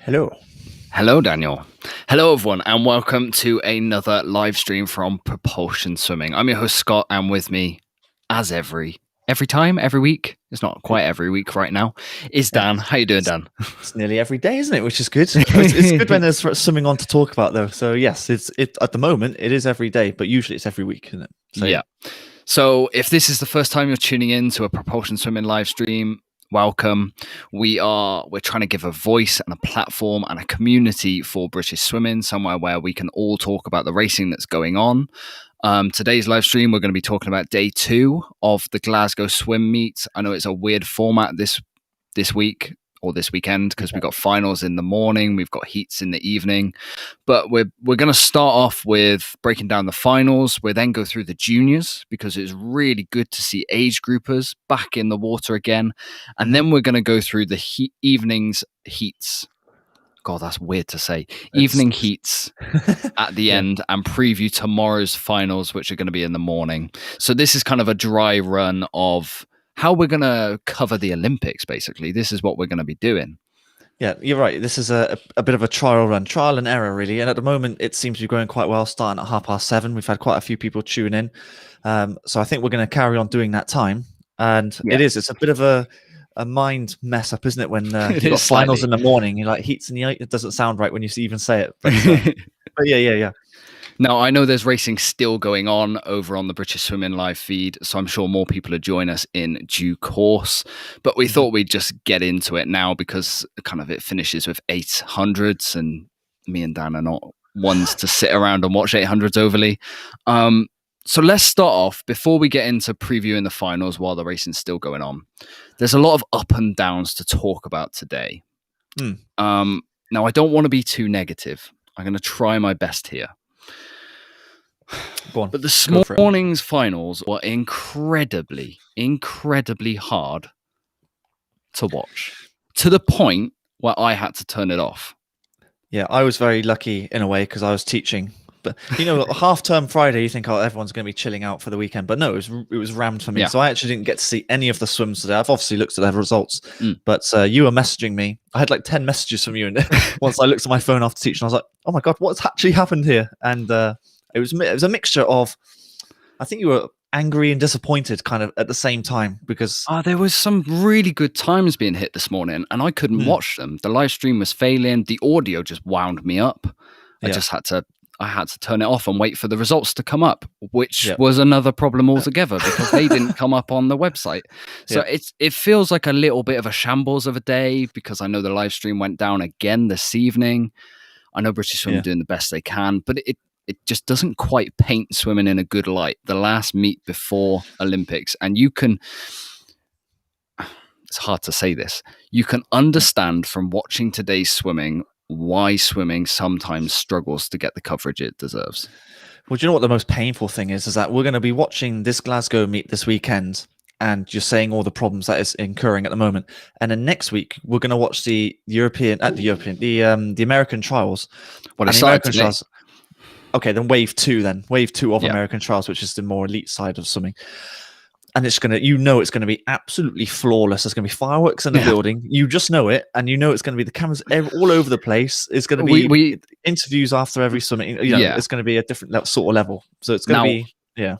Hello. Hello, Daniel. Hello, everyone, and welcome to another live stream from Propulsion Swimming. I'm your host, Scott, and with me, as every week, it's not quite every week right now, is Dan. How you doing, Dan? It's nearly every day, isn't it? Which is good. It's good when there's something on to talk about, though. So yes, it at the moment it is every day, but usually it's every week, isn't it? So, yeah. So if this is the first time you're tuning in to a Propulsion Swimming live stream, welcome. We're trying to give a voice and a platform and a community for British swimming, somewhere where we can all talk about the racing that's going on. Today's live stream, we're going to be talking about day 2 of the Glasgow Swim Meet. I know it's a weird format this week or this weekend because we've got finals in the morning, we've got heats in the evening, but we're going to start off with breaking down the finals. We'll then go through the juniors because it's really good to see age groupers back in the water again, and then we're going to go through the evening's heats. God, that's weird to say. Evening heats at the end and preview tomorrow's finals, which are going to be in the morning. So this is kind of a dry run of how we're going to cover the Olympics, basically. This is what we're going to be doing. Yeah, you're right. This is a bit of a trial and error, really. And at the moment, it seems to be going quite well, starting at 7:30. We've had quite a few people tune in. So I think we're going to carry on doing that time. And it's a bit of a mind mess up, isn't it? When you've got finals in the morning, you're like heats in the night. It doesn't sound right when you even say it. But yeah. Now, I know there's racing still going on over on the British Swimming live feed, so I'm sure more people will join us in due course. But we thought we'd just get into it now because kind of it finishes with 800s, and me and Dan are not ones to sit around and watch 800s overly. So let's start off, before we get into previewing the finals while the racing's still going on. There's a lot of up and downs to talk about today. Now, I don't want to be too negative. I'm going to try my best here. But this morning's finals were incredibly hard to watch, to the point where I had to turn it off. Yeah, I was very lucky in a way because I was teaching. But, half-term Friday, you think, everyone's going to be chilling out for the weekend. But no, it was rammed for me. Yeah. So I actually didn't get to see any of the swims today. I've obviously looked at their results. But you were messaging me. I had like 10 messages from you. And once I looked at my phone after teaching, I was like, oh my God, what's actually happened here? And it was a mixture of, I think you were angry and disappointed kind of at the same time because there was some really good times being hit this morning and I couldn't watch them. The live stream was failing. The audio just wound me up. I had to turn it off and wait for the results to come up, which was another problem altogether because they didn't come up on the website. So it feels like a little bit of a shambles of a day because I know the live stream went down again this evening. I know British Swimming are doing the best they can, but it just doesn't quite paint swimming in a good light. The last meet before Olympics, and it's hard to say this, you can understand from watching today's swimming why swimming sometimes struggles to get the coverage it deserves. Well, do you know what the most painful thing is that we're going to be watching this Glasgow meet this weekend and you're saying all the problems that is incurring at the moment. And then next week, we're going to watch the American trials. Well, the American trials. Okay, then wave 2 of American trials, which is the more elite side of swimming. And it's going to, it's going to be absolutely flawless. There's going to be fireworks in the building. You just know it. And it's going to be the cameras all over the place. It's going to be interviews after every swimming. It's going to be a different sort of level. So it's going to be,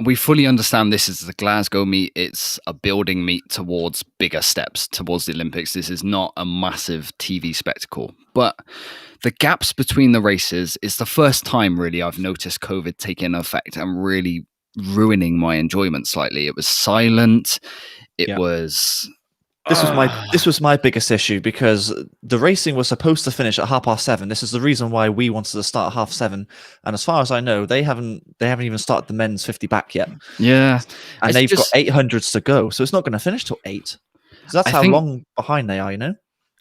We fully understand this is the Glasgow meet. It's a building meet towards bigger steps, towards the Olympics. This is not a massive TV spectacle. But the gaps between the races is the first time, really, I've noticed COVID taking effect and really ruining my enjoyment slightly. It was silent. It was... This was my biggest issue because the racing was supposed to finish at 7:30. This is the reason why we wanted to start at 7:30. And as far as I know, they haven't even started the men's 50 back yet. Yeah, and they've got 800s to go, so it's not going to finish till 8. So that's how long behind they are, Yeah,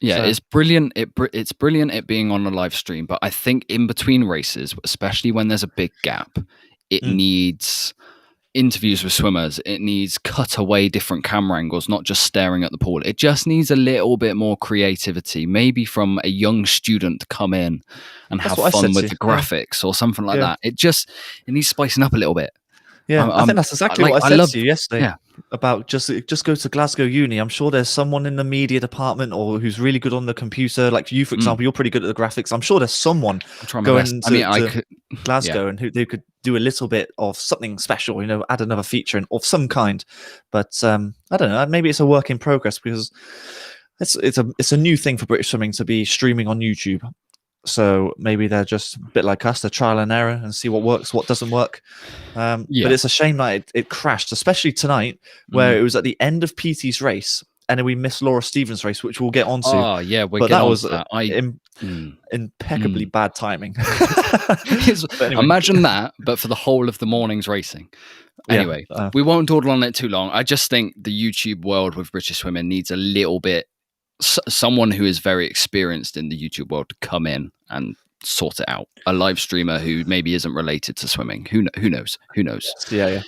it's brilliant. It's brilliant it being on a live stream, but I think in between races, especially when there's a big gap, it needs interviews with swimmers. It needs cutaway different camera angles, not just staring at the pool. It just needs a little bit more creativity, maybe from a young student to come in and have fun with the graphics or something like that. It needs spicing up a little bit. Yeah, I think that's exactly what I said to you yesterday. Yeah. About just go to Glasgow Uni. I'm sure there's someone in the media department or who's really good on the computer. Like you, for example, you're pretty good at the graphics. I'm sure there's someone going to Glasgow and who could do a little bit of something special. Add another feature of some kind. But I don't know. Maybe it's a work in progress because it's a new thing for British swimming to be streaming on YouTube. So maybe they're just a bit like us, they're trial and error and see what works, what doesn't work. But it's a shame that it crashed, especially tonight, where it was at the end of PT's race, and then we missed Laura Stevens' race, which we'll get onto. Oh, yeah, but that was impeccably bad timing. Anyway. Imagine that, but for the whole of the morning's racing. Anyway, we won't dawdle on it too long. I just think the YouTube world with British swimming needs a little bit someone who is very experienced in the YouTube world to come in and sort it out. A live streamer who maybe isn't related to swimming. Who knows? Yeah.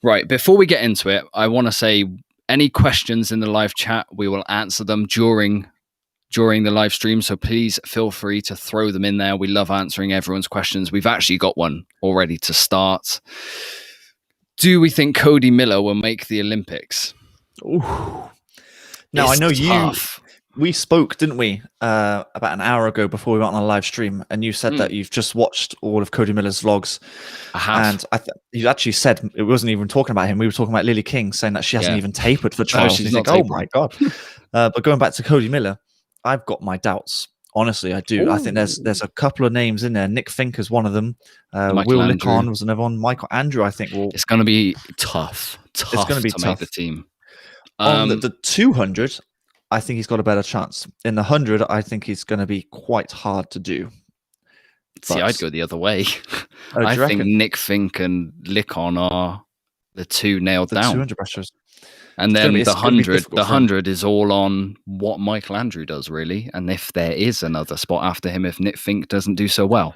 Right. Before we get into it, I want to say any questions in the live chat, we will answer them during the live stream. So please feel free to throw them in there. We love answering everyone's questions. We've actually got one already to start. Do we think Cody Miller will make the Olympics? Ooh. Now, I know we spoke, didn't we, about an hour ago before we went on a live stream, and you said that you've just watched all of Cody Miller's vlogs. I have. And you actually said, it wasn't even talking about him, we were talking about Lily King, saying that she hasn't even tapered for trials. She's not tapered. Oh my God. But going back to Cody Miller, I've got my doubts. Honestly, I do. Ooh. I think there's a couple of names in there. Nick Fink is one of them. Will Lickon was another one. Michael Andrew, I think. It's going to be tough. It's going to be tough. Make the team. On the 200, I think he's got a better chance. In the 100, I think he's going to be quite hard to do. See, I'd go the other way. I think Nick Fink and Lickon are the two nailed down. 200 breaststrokes. And then the 100 is all on what Michael Andrew does, really. And if there is another spot after him, if Nick Fink doesn't do so well.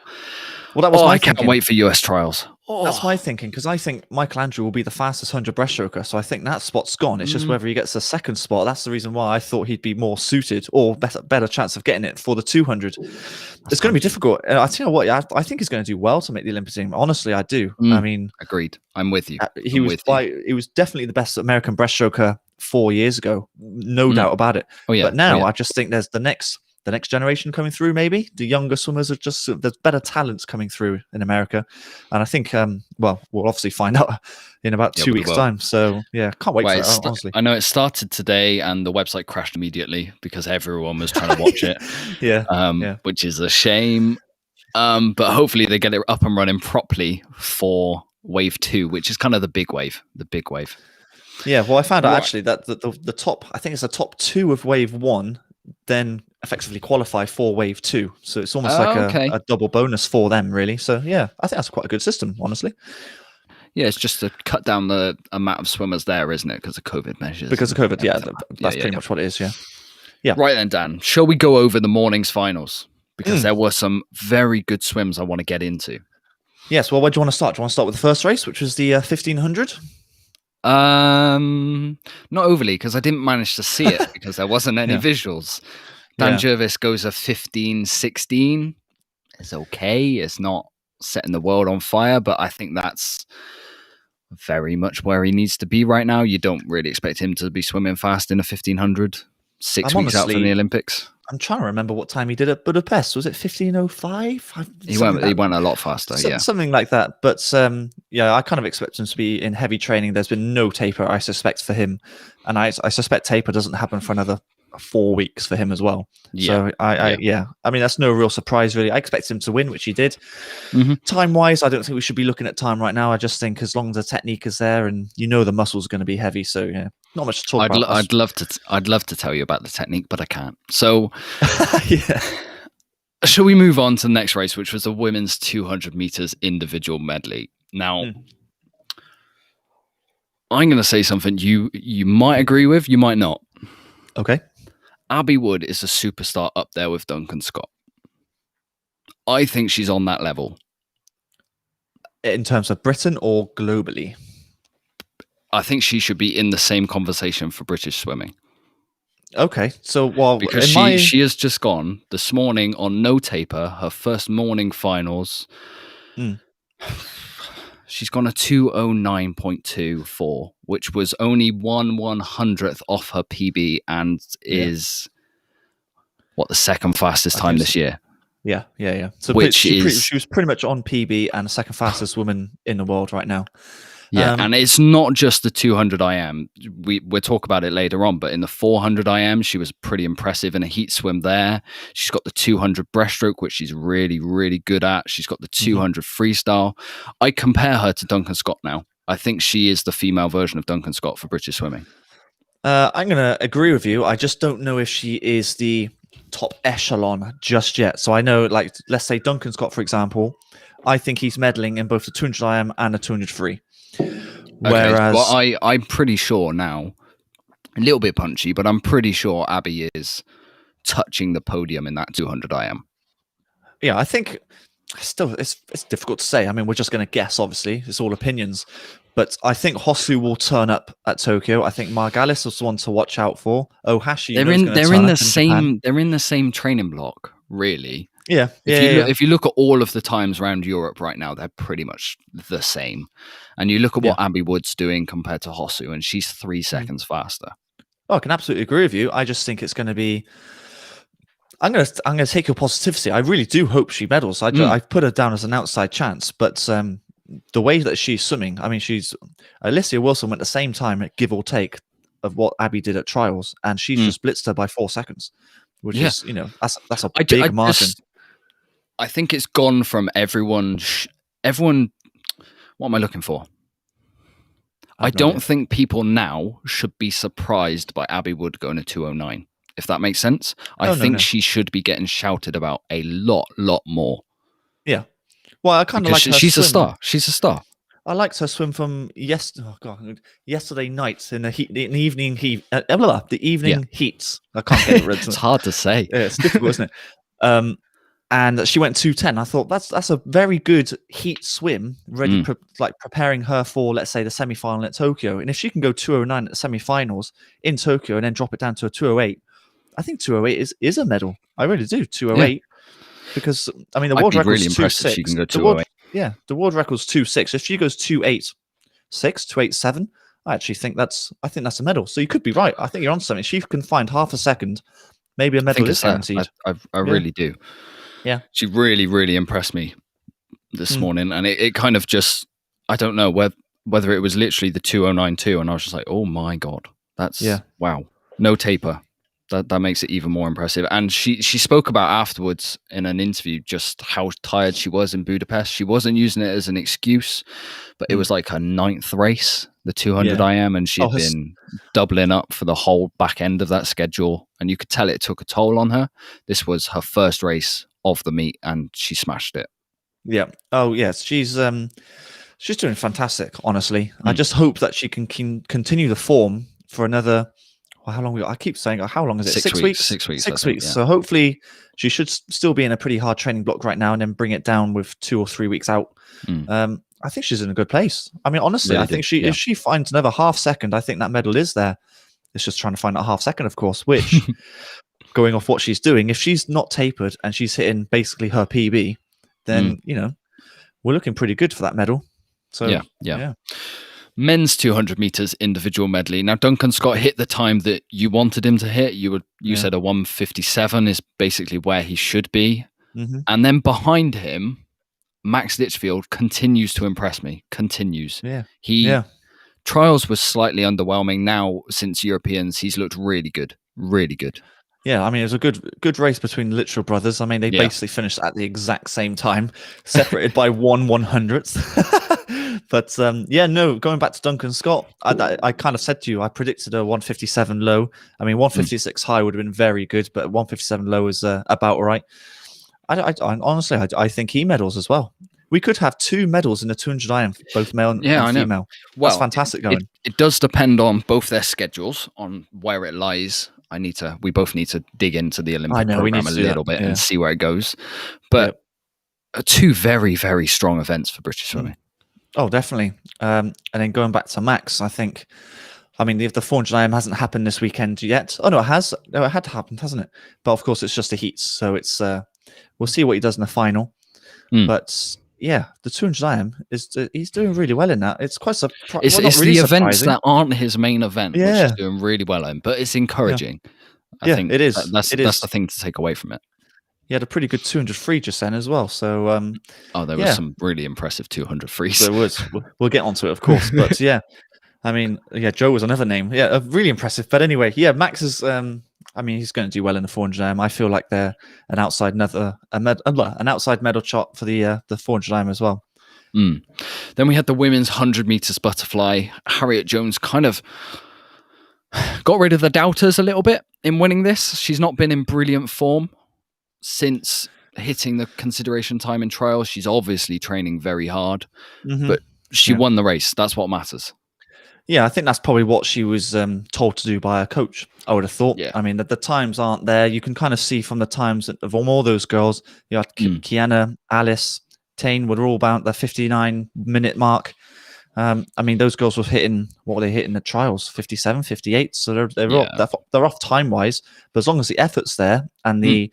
Well, that was I can't wait for US trials. That's my thinking, because I think Michael Andrew will be the fastest 100 breaststroker. So I think that spot's gone. It's just whether he gets a second spot. That's the reason why I thought he'd be more suited or better chance of getting it for the 200. It's going to be difficult. I tell you what, I think he's going to do well to make the Olympic team. Honestly, I do. I mean, agreed. I'm with you. He was definitely the best American breaststroker 4 years ago. No doubt about it. Oh, yeah. But now I just think there's the next generation coming through. Maybe the younger swimmers are there's better talents coming through in America, and I think we'll obviously find out in about 2 weeks time. So yeah, can't wait for it, honestly. I know it started today and the website crashed immediately because everyone was trying to watch it. Which is a shame, but hopefully they get it up and running properly for wave 2, which is kind of the big wave. Yeah, well, I found out actually that the top, I think it's the top 2 of wave 1 then effectively qualify for wave 2, so it's almost like a double bonus for them, really. So yeah, I think that's quite a good system, honestly. Yeah, it's just to cut down the amount of swimmers there, isn't it, because of COVID measures? Because of COVID, that's pretty much what it is. Yeah. Right then, Dan, shall we go over the morning's finals, because there were some very good swims I want to get into. Yes. Well, where do you want to start? Do you want to start with the first race, which was the 1500? Not overly, because I didn't manage to see it because there wasn't any visuals. Dan Jervis goes a 15:16. It's okay. It's not setting the world on fire, but I think that's very much where he needs to be right now. You don't really expect him to be swimming fast in a 1500 6 weeks out from the Olympics. I'm trying to remember what time he did at Budapest. Was it 15:05? He went a lot faster, something like that. But I kind of expect him to be in heavy training. There's been no taper, I suspect, for him, and I suspect taper doesn't happen for another 4 weeks for him as well. So I mean, that's no real surprise, really. I expect him to win, which he did. Time wise, I don't think we should be looking at time right now. I just think as long as the technique is there, and the muscle's going to be heavy, so yeah, not much to talk about. I'd love to tell you about the technique, but I can't. So shall we move on to the next race, which was the women's 200 meters individual medley? Now, I'm going to say something you might agree with, you might not. Okay. Abby Wood is a superstar up there with Duncan Scott. I think she's on that level. In terms of Britain or globally? I think she should be in the same conversation for British swimming. Okay, so because she has just gone this morning on no taper, her first morning finals. She's gone a 209.24, which was only 1/100th off her PB and is the second fastest time this year. Yeah. So she was pretty much on PB and the second fastest woman in the world right now. Yeah, and it's not just the 200 IM. We'll talk about it later on, but in the 400 IM, she was pretty impressive in a heat swim there. She's got the 200 breaststroke, which she's really, really good at. She's got the 200 freestyle. I compare her to Duncan Scott now. I think she is the female version of Duncan Scott for British swimming. I'm going to agree with you. I just don't know if she is the top echelon just yet. So I know, like, let's say Duncan Scott, for example, I think he's medaling in both the 200 IM and the 200 free. Whereas, well, I'm pretty sure now, a little bit punchy, but I'm pretty sure Abby is touching the podium in that 200 IM. Yeah, I think still it's difficult to say. I mean, we're just going to guess. Obviously, it's all opinions. But I think Hosu will turn up at Tokyo. I think Margalis is the one to watch out for. Ohashi, they're in the same training block, really. Yeah. If you look at all of the times around Europe right now, they're pretty much the same. And you look at what Abby Wood's doing compared to Hosu, and she's 3 seconds faster. Oh, I can absolutely agree with you. I just think it's going to be. I'm going to take your positivity. I really do hope she medals. I've put her down as an outside chance, but the way that she's swimming, I mean, Alicia Wilson went the same time, give or take, of what Abby did at trials, and she's just blitzed her by 4 seconds, which is, that's a big margin. I think it's gone from everyone. What am I looking for? I don't think people now should be surprised by Abby Wood going to 209. If that makes sense, I think she should be getting shouted about a lot more. Yeah. Well, I kind of like her she's swim. A star. She's a star. I liked her swim from yesterday night in the evening heat. The evening heats. I can't get it right. It's hard to say. Yeah, it's difficult, isn't it? And she went 210. I thought that's a very good heat swim, ready preparing her for, let's say, the semi-final at Tokyo. And if she can go 209 at the semi-finals in Tokyo and then drop it down to a 208, I think 208 is a medal. I really do. 208. Because I mean, the world record is 2.6. She can go 208. The world record's 2.6. If she goes 2.86, 2.87, I actually think that's a medal. So you could be right. I think you're on something. If she can find half a second, maybe a medal is guaranteed. I really do. Yeah, she really, really impressed me this morning, and it kind of just, I don't know whether it was literally the 209.2, and I was just like, oh my god, that's wow, no taper. That makes it even more impressive. And she spoke about afterwards in an interview just how tired she was in Budapest. She wasn't using it as an excuse, but it was like her 9th race, the 200 IM, and she'd been doubling up for the whole back end of that schedule. And you could tell it took a toll on her. This was her first race of the meet, and she smashed it. Yeah. Oh, yes. She's doing fantastic, honestly. I just hope that she can continue the form for another... Well, how long? I keep saying, how long is it? 6 weeks. 6 weeks. 6 weeks. So hopefully she should still be in a pretty hard training block right now and then bring it down with 2 or 3 weeks out. I think she's in a good place. I mean, honestly, really I think if she finds another half second, I think that medal is there. It's just trying to find that half second, of course, which going off what she's doing, if she's not tapered and she's hitting basically her PB, then, we're looking pretty good for that medal. So, yeah. Men's 200 meters individual medley. Now, Duncan Scott hit the time that you wanted him to hit. You said a 1:57 is basically where he should be. And then behind him, Max Litchfield continues to impress me. Trials was slightly underwhelming. Now, since Europeans, he's looked really good. Really good. Yeah, I mean, it was a good race between the Litchfield brothers. I mean, they basically finished at the exact same time, separated by 1/100th. But going back to Duncan Scott, I kind of said to you, I predicted a 157 low. I mean, 156 high would have been very good, but 157 low is about right. Honestly, I think he medals as well. We could have 2 medals in the 200 IM, both male and female. Well, that's fantastic going. It does depend on both their schedules, on where it lies. We both need to dig into the Olympic program a little bit and see where it goes. But 2 very, very strong events for British swimming. Oh, definitely. And then going back to Max, I think, I mean, the 400 IM hasn't happened this weekend yet. Oh, no, it has. No, it had to happen, hasn't it? But of course, it's just a heats. So it's we'll see what he does in the final. But yeah, the 200 IM he's doing really well in that. It's quite It's not really the events surprising. that aren't his main event, which Yeah, he's doing really well in. But it's yeah, encouraging. I yeah. think It is. that's It the is. thing to take away from it. He had a pretty good 200 free just then as well. So Oh, there was yeah, some really impressive 200 frees. there was. We'll get onto it, of course. But yeah, I mean, yeah, Joe was another name. Yeah, really impressive. But anyway, yeah, Max is. I mean, he's going to do well in the 400 IM. I feel like they're an outside an outside medal shot for the 400 IM as well. Mm. Then we had the women's 100 meters butterfly. Harriet Jones kind of got rid of the doubters a little bit in winning this. She's not been in brilliant form since hitting the consideration time in trials. She's obviously training very hard, but she won the race. That's what matters. Yeah, I think that's probably what she was told to do by her coach, I would have thought. Yeah. I mean, the times aren't there. You can kind of see from the times of all those girls, you had Kiana, Alice, Tane were all about the 59-minute mark. I mean, those girls were hitting, what were they hitting the trials? 57, 58. So they're off time-wise. But as long as the effort's there and the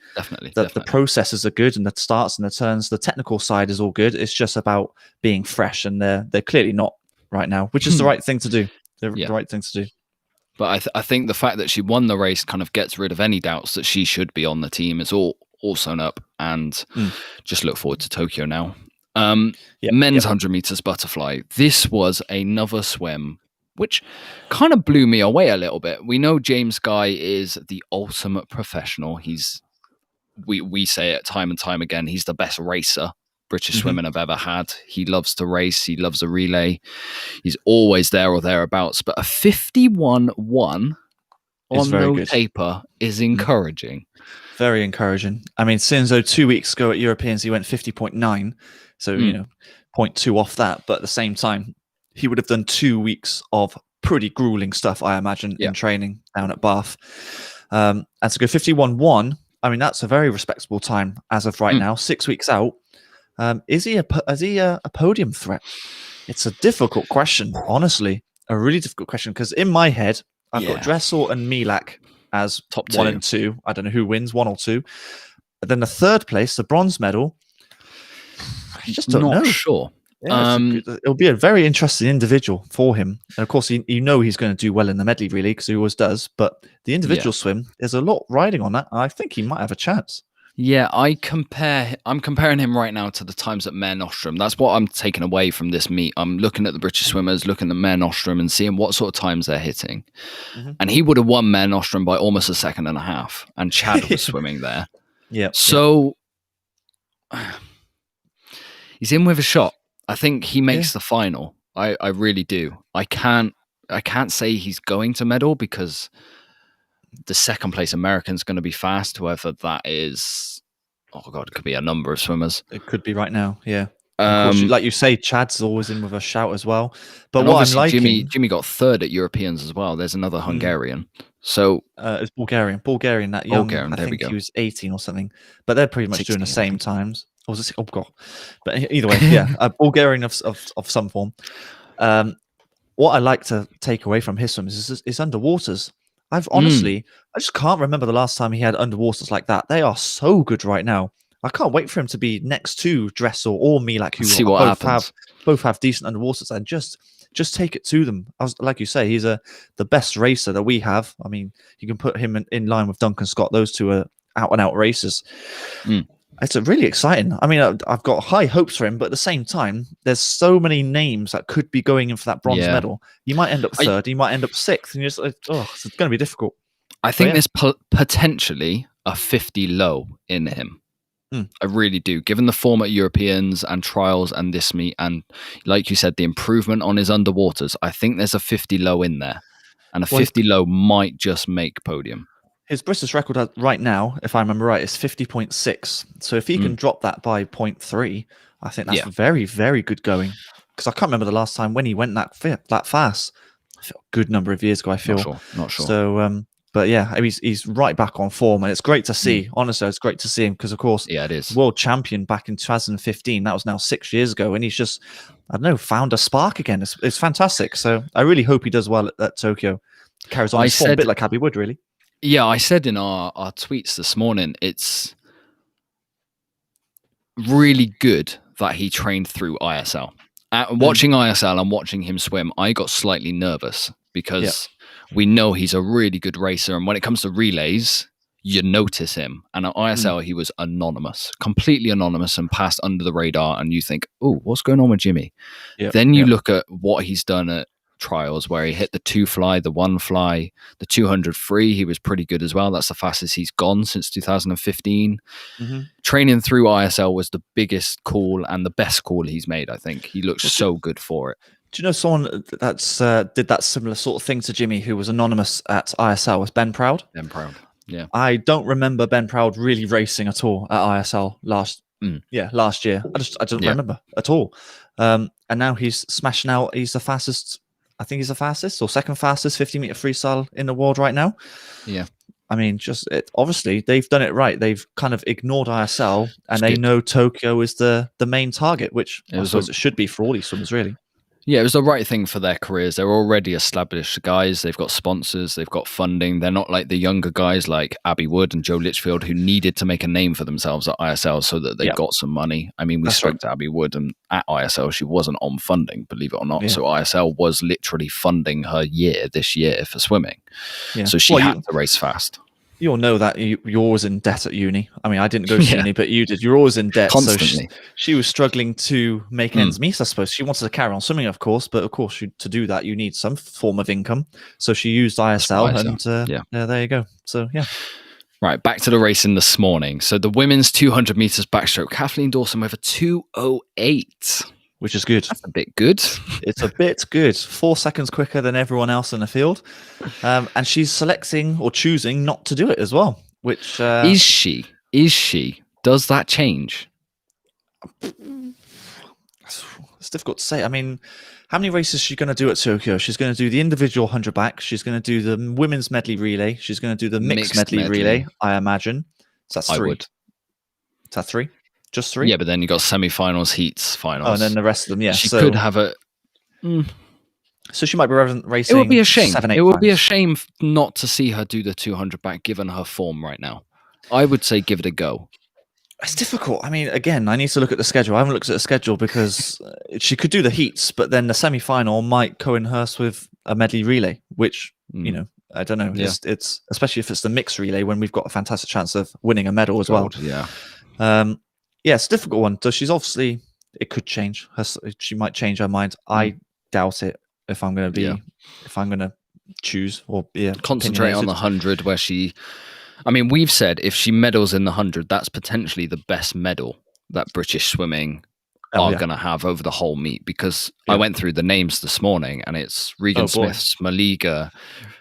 processes are good and the starts and the turns, the technical side is all good. It's just about being fresh, and they're clearly not right now, which is the right thing to do. The right thing to do. But I think the fact that she won the race kind of gets rid of any doubts that she should be on the team. It's all sewn up, and just look forward to Tokyo now. Men's 100 meters butterfly. This was another swim which kind of blew me away a little bit. We know James Guy is the ultimate professional. We say it time and time again, he's the best racer British swimming have ever had. He loves to race. He loves a relay. He's always there or thereabouts. But a 51-1 on no paper is encouraging. Very encouraging. I mean, Sinzo 2 weeks ago at Europeans, he went 50.9. So, 0.2 off that. But at the same time, he would have done 2 weeks of pretty grueling stuff, I imagine, in training down at Bath. And to go 51.1, I mean, that's a very respectable time as of right now, 6 weeks out. Is he a podium threat? It's a difficult question, honestly. A really difficult question, because in my head, I've got Dressel and Milak as top 1 and 2. I don't know who wins, 1 or 2. But then the third place, the bronze medal, I just don't know. Sure. Yeah, it'll be a very interesting individual for him. And of course, you know he's going to do well in the medley relay, because he always does. But the individual swim, there's a lot riding on that. And I think he might have a chance. Yeah, I'm comparing him right now to the times at Mare Nostrum. That's what I'm taking away from this meet. I'm looking at the British swimmers, looking at Mare Nostrum and seeing what sort of times they're hitting. And he would have won Mare Nostrum by almost a second and a half. And Chad was swimming there. Yeah. So he's in with a shot. I think he makes the final. I really do. I can't say he's going to medal, because the second place American's going to be fast, whoever that is. Oh God, it could be a number of swimmers. It could be right now, yeah. Course, like you say, Chad's always in with a shout as well. But what I'm liking, Jimmy got third at Europeans as well. There's another Hungarian. So it's Bulgarian. That young, I think he was 18 or something. But they're pretty much 16, doing the same times. Or was it? Oh God! But either way, yeah, a Bulgarian of some form. What I like to take away from his swim is underwaters. I just can't remember the last time he had underwaters like that. They are so good right now. I can't wait for him to be next to Dressel or Milak, who both have decent underwaters, and just take it to them. Like you say, he's the best racer that we have. I mean, you can put him in line with Duncan Scott. Those two are out and out racers. It's really exciting. I mean, I've got high hopes for him, but at the same time, there's so many names that could be going in for that bronze medal. You might end up third, you might end up sixth, and you're just like, it's going to be difficult. I think there's potentially a 50 low in him. I really do. Given the form at Europeans and trials and this meet, and like you said, the improvement on his underwaters, I think there's a 50 low in there, and a 50 low might just make podium. His British record right now, if I remember right, is 50.6. So if he can drop that by 0.3, I think that's very, very good going. Because I can't remember the last time when he went that fast. I feel a good number of years ago, I feel. Not sure. So, but yeah, he's right back on form, and it's great to see. Honestly, it's great to see him, because, of course, it is. World champion back in 2015. That was now 6 years ago, and he's just, I don't know, found a spark again. It's fantastic. So I really hope he does well at Tokyo. Carries on his form, a bit like Abby Wood, really. Yeah, I said in our tweets this morning, it's really good that he trained through ISL. Watching ISL and watching him swim, I got slightly nervous because we know he's a really good racer. And when it comes to relays, you notice him. And at ISL, he was anonymous, completely anonymous and passed under the radar. And you think, oh, what's going on with Jimmy? Then you look at what he's done at trials where he hit the 2 fly, the 1 fly, the 200 free. He was pretty good as well. That's the fastest he's gone since 2015. Training through ISL was the biggest call and the best call he's made. I think he looks so good for it. Do you know someone that's did that similar sort of thing to Jimmy who was anonymous at ISL was Ben Proud? Ben Proud, yeah. I don't remember Ben Proud really racing at all at ISL last year. I don't remember at all. And now he's smashing out. He's the fastest. I think he's the fastest or second fastest 50-meter freestyle in the world right now. Yeah. I mean, obviously they've done it right. They've kind of ignored ISL and they know Tokyo is the main target, which I suppose it should be for all these swimmers, really. Yeah, it was the right thing for their careers. They're already established guys. They've got sponsors. They've got funding. They're not like the younger guys like Abby Wood and Joe Litchfield who needed to make a name for themselves at ISL so that they got some money. I mean, we spoke to Abby Wood and at ISL, she wasn't on funding, believe it or not. Yeah. So ISL was literally funding her this year for swimming. Yeah. So she had to race fast. You all know that you're always in debt at uni. I mean, I didn't go to uni, but you did. You're always in debt. Constantly. So she was struggling to make ends meet, I suppose. She wanted to carry on swimming, of course, but of course, to do that, you need some form of income. So she used ISL, and there you go. So, yeah. Right, back to the racing this morning. So the women's 200 meters backstroke, Kathleen Dawson with a 2:08. Which is good. That's a bit good. It's a bit good. 4 seconds quicker than everyone else in the field. And she's selecting or choosing not to do it as well. Which Is she? Does that change? It's difficult to say. I mean, how many races is she going to do at Tokyo? She's going to do the individual 100 back. She's going to do the women's medley relay. She's going to do the mixed medley relay, I imagine. So that's 3. Is that 3? Just 3? Yeah, but then you got semi-finals, heats, finals. Oh, and then the rest of them, yeah. She could have a... So she might be racing. It would be a shame. 7, 8 it would times. be a shame not to see her do the 200 back, given her form right now. I would say give it a go. It's difficult. I mean, again, I need to look at the schedule. I haven't looked at the schedule because she could do the heats, but then the semi-final might coincided with a medley relay, which, you know, I don't know. Yeah. It's especially if it's the mixed relay when we've got a fantastic chance of winning a medal as well. Yeah. Yeah, it's a difficult one. So she's obviously, it could change. She might change her mind. I doubt it if I'm going to choose or concentrate on the 100 where she, I mean, we've said if she medals in the 100, that's potentially the best medal that British swimming are going to have over the whole meet because I went through the names this morning and it's Regan Smiths, Maliga,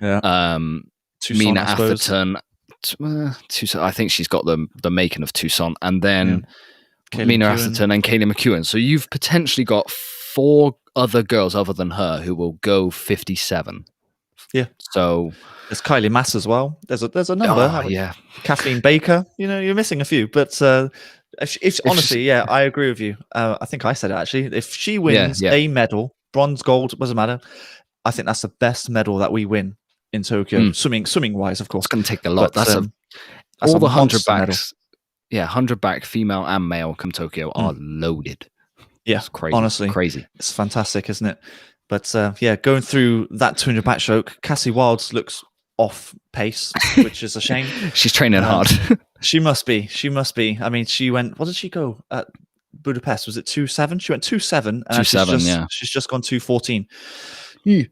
Mina Atherton. Tucson, I think she's got the making of Tucson, and then Mina Atherton and Kaylee McEwen. So you've potentially got 4 other girls other than her who will go 57. Yeah. So there's Kylie Mass as well. There's a number. Kathleen Baker. You know, you're missing a few, but if honestly, I agree with you. I think I said it actually. If she wins a medal, bronze, gold, doesn't matter. I think that's the best medal that we win in Tokyo, swimming wise, of course. It's going to take a lot. But, that's all the 100 backs. Medal. 100 back, female and male, come Tokyo are loaded. Yeah, it's crazy. Honestly, crazy. It's fantastic, isn't it? But going through that 200 backstroke, Cassie Wilds looks off pace, which is a shame. She's training hard. She must be. I mean, she went. What did she go at Budapest? Was it 2:07? She went 2:07, and 2:07. She's just gone 2:14.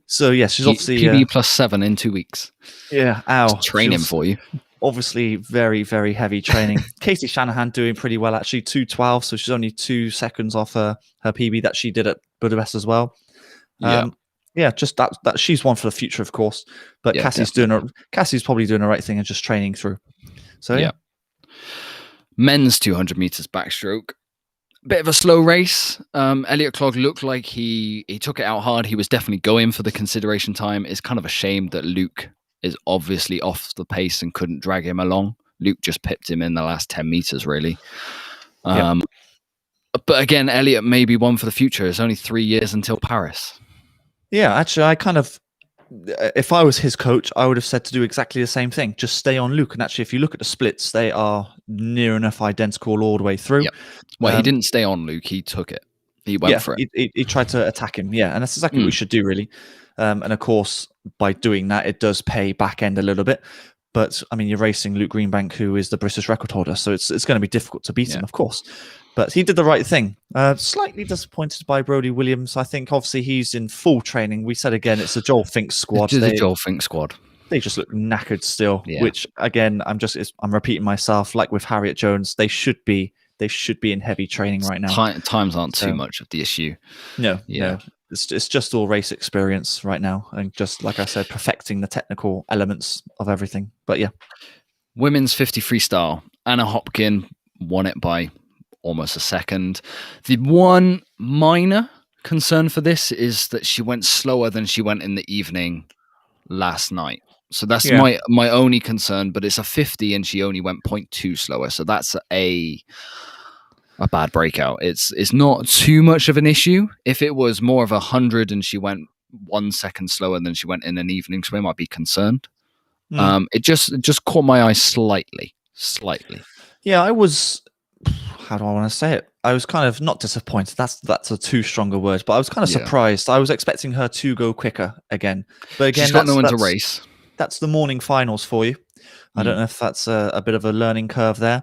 So she's obviously PB +7 in 2 weeks. Yeah, just training for you. Obviously, very, very heavy training. Katie Shanahan doing pretty well actually, 2:12. So she's only 2 seconds off her PB that she did at Budapest as well. Just that she's one for the future, of course. But Cassie's probably doing the right thing and just training through. So yeah. Men's 200 meters backstroke. Bit of a slow race. Elliot Clogg looked like he took it out hard. He was definitely going for the consideration time. It's kind of a shame that Luke is obviously off the pace and couldn't drag him along. Luke just pipped him in the last 10 meters, really. But again, Elliot may be one for the future. It's only 3 years until Paris. Yeah, actually, if I was his coach, I would have said to do exactly the same thing. Just stay on Luke. And actually, if you look at the splits, they are near enough identical all the way through. Yep. Well, he didn't stay on Luke. He took it. He went for it. He tried to attack him. Yeah, and that's exactly what we should do, really. And of course, by doing that, it does pay back end a little bit. But I mean, you're racing Luke Greenbank, who is the British record holder, so it's going to be difficult to beat him, of course. But he did the right thing. Slightly disappointed by Brodie Williams. I think obviously he's in full training. We said again, it's a Joel Fink squad. It's the Joel Fink squad. They just look knackered still. Which again, I'm repeating myself. Like with Harriet Jones, they should be in heavy training right now. Times aren't too much of the issue. No. It's just all race experience right now, and just like I said, perfecting the technical elements of everything. But yeah, women's 50 freestyle. Anna Hopkin won it by almost a second. The one minor concern for this is that she went slower than she went in the evening last night. So that's my only concern. But it's a 50, and she only went 0.2 slower. So that's a bad breakout. It's not too much of an issue. If it was more of 100 and she went 1 second slower than she went in an evening swim, I'd be concerned. It just caught my eye slightly. Yeah, I was. How do I want to say it? I was kind of not disappointed. That's a too strong a word, but I was kind of surprised. I was expecting her to go quicker again, but again, she's got no one to race. That's the morning finals for you. I don't know if that's a bit of a learning curve there.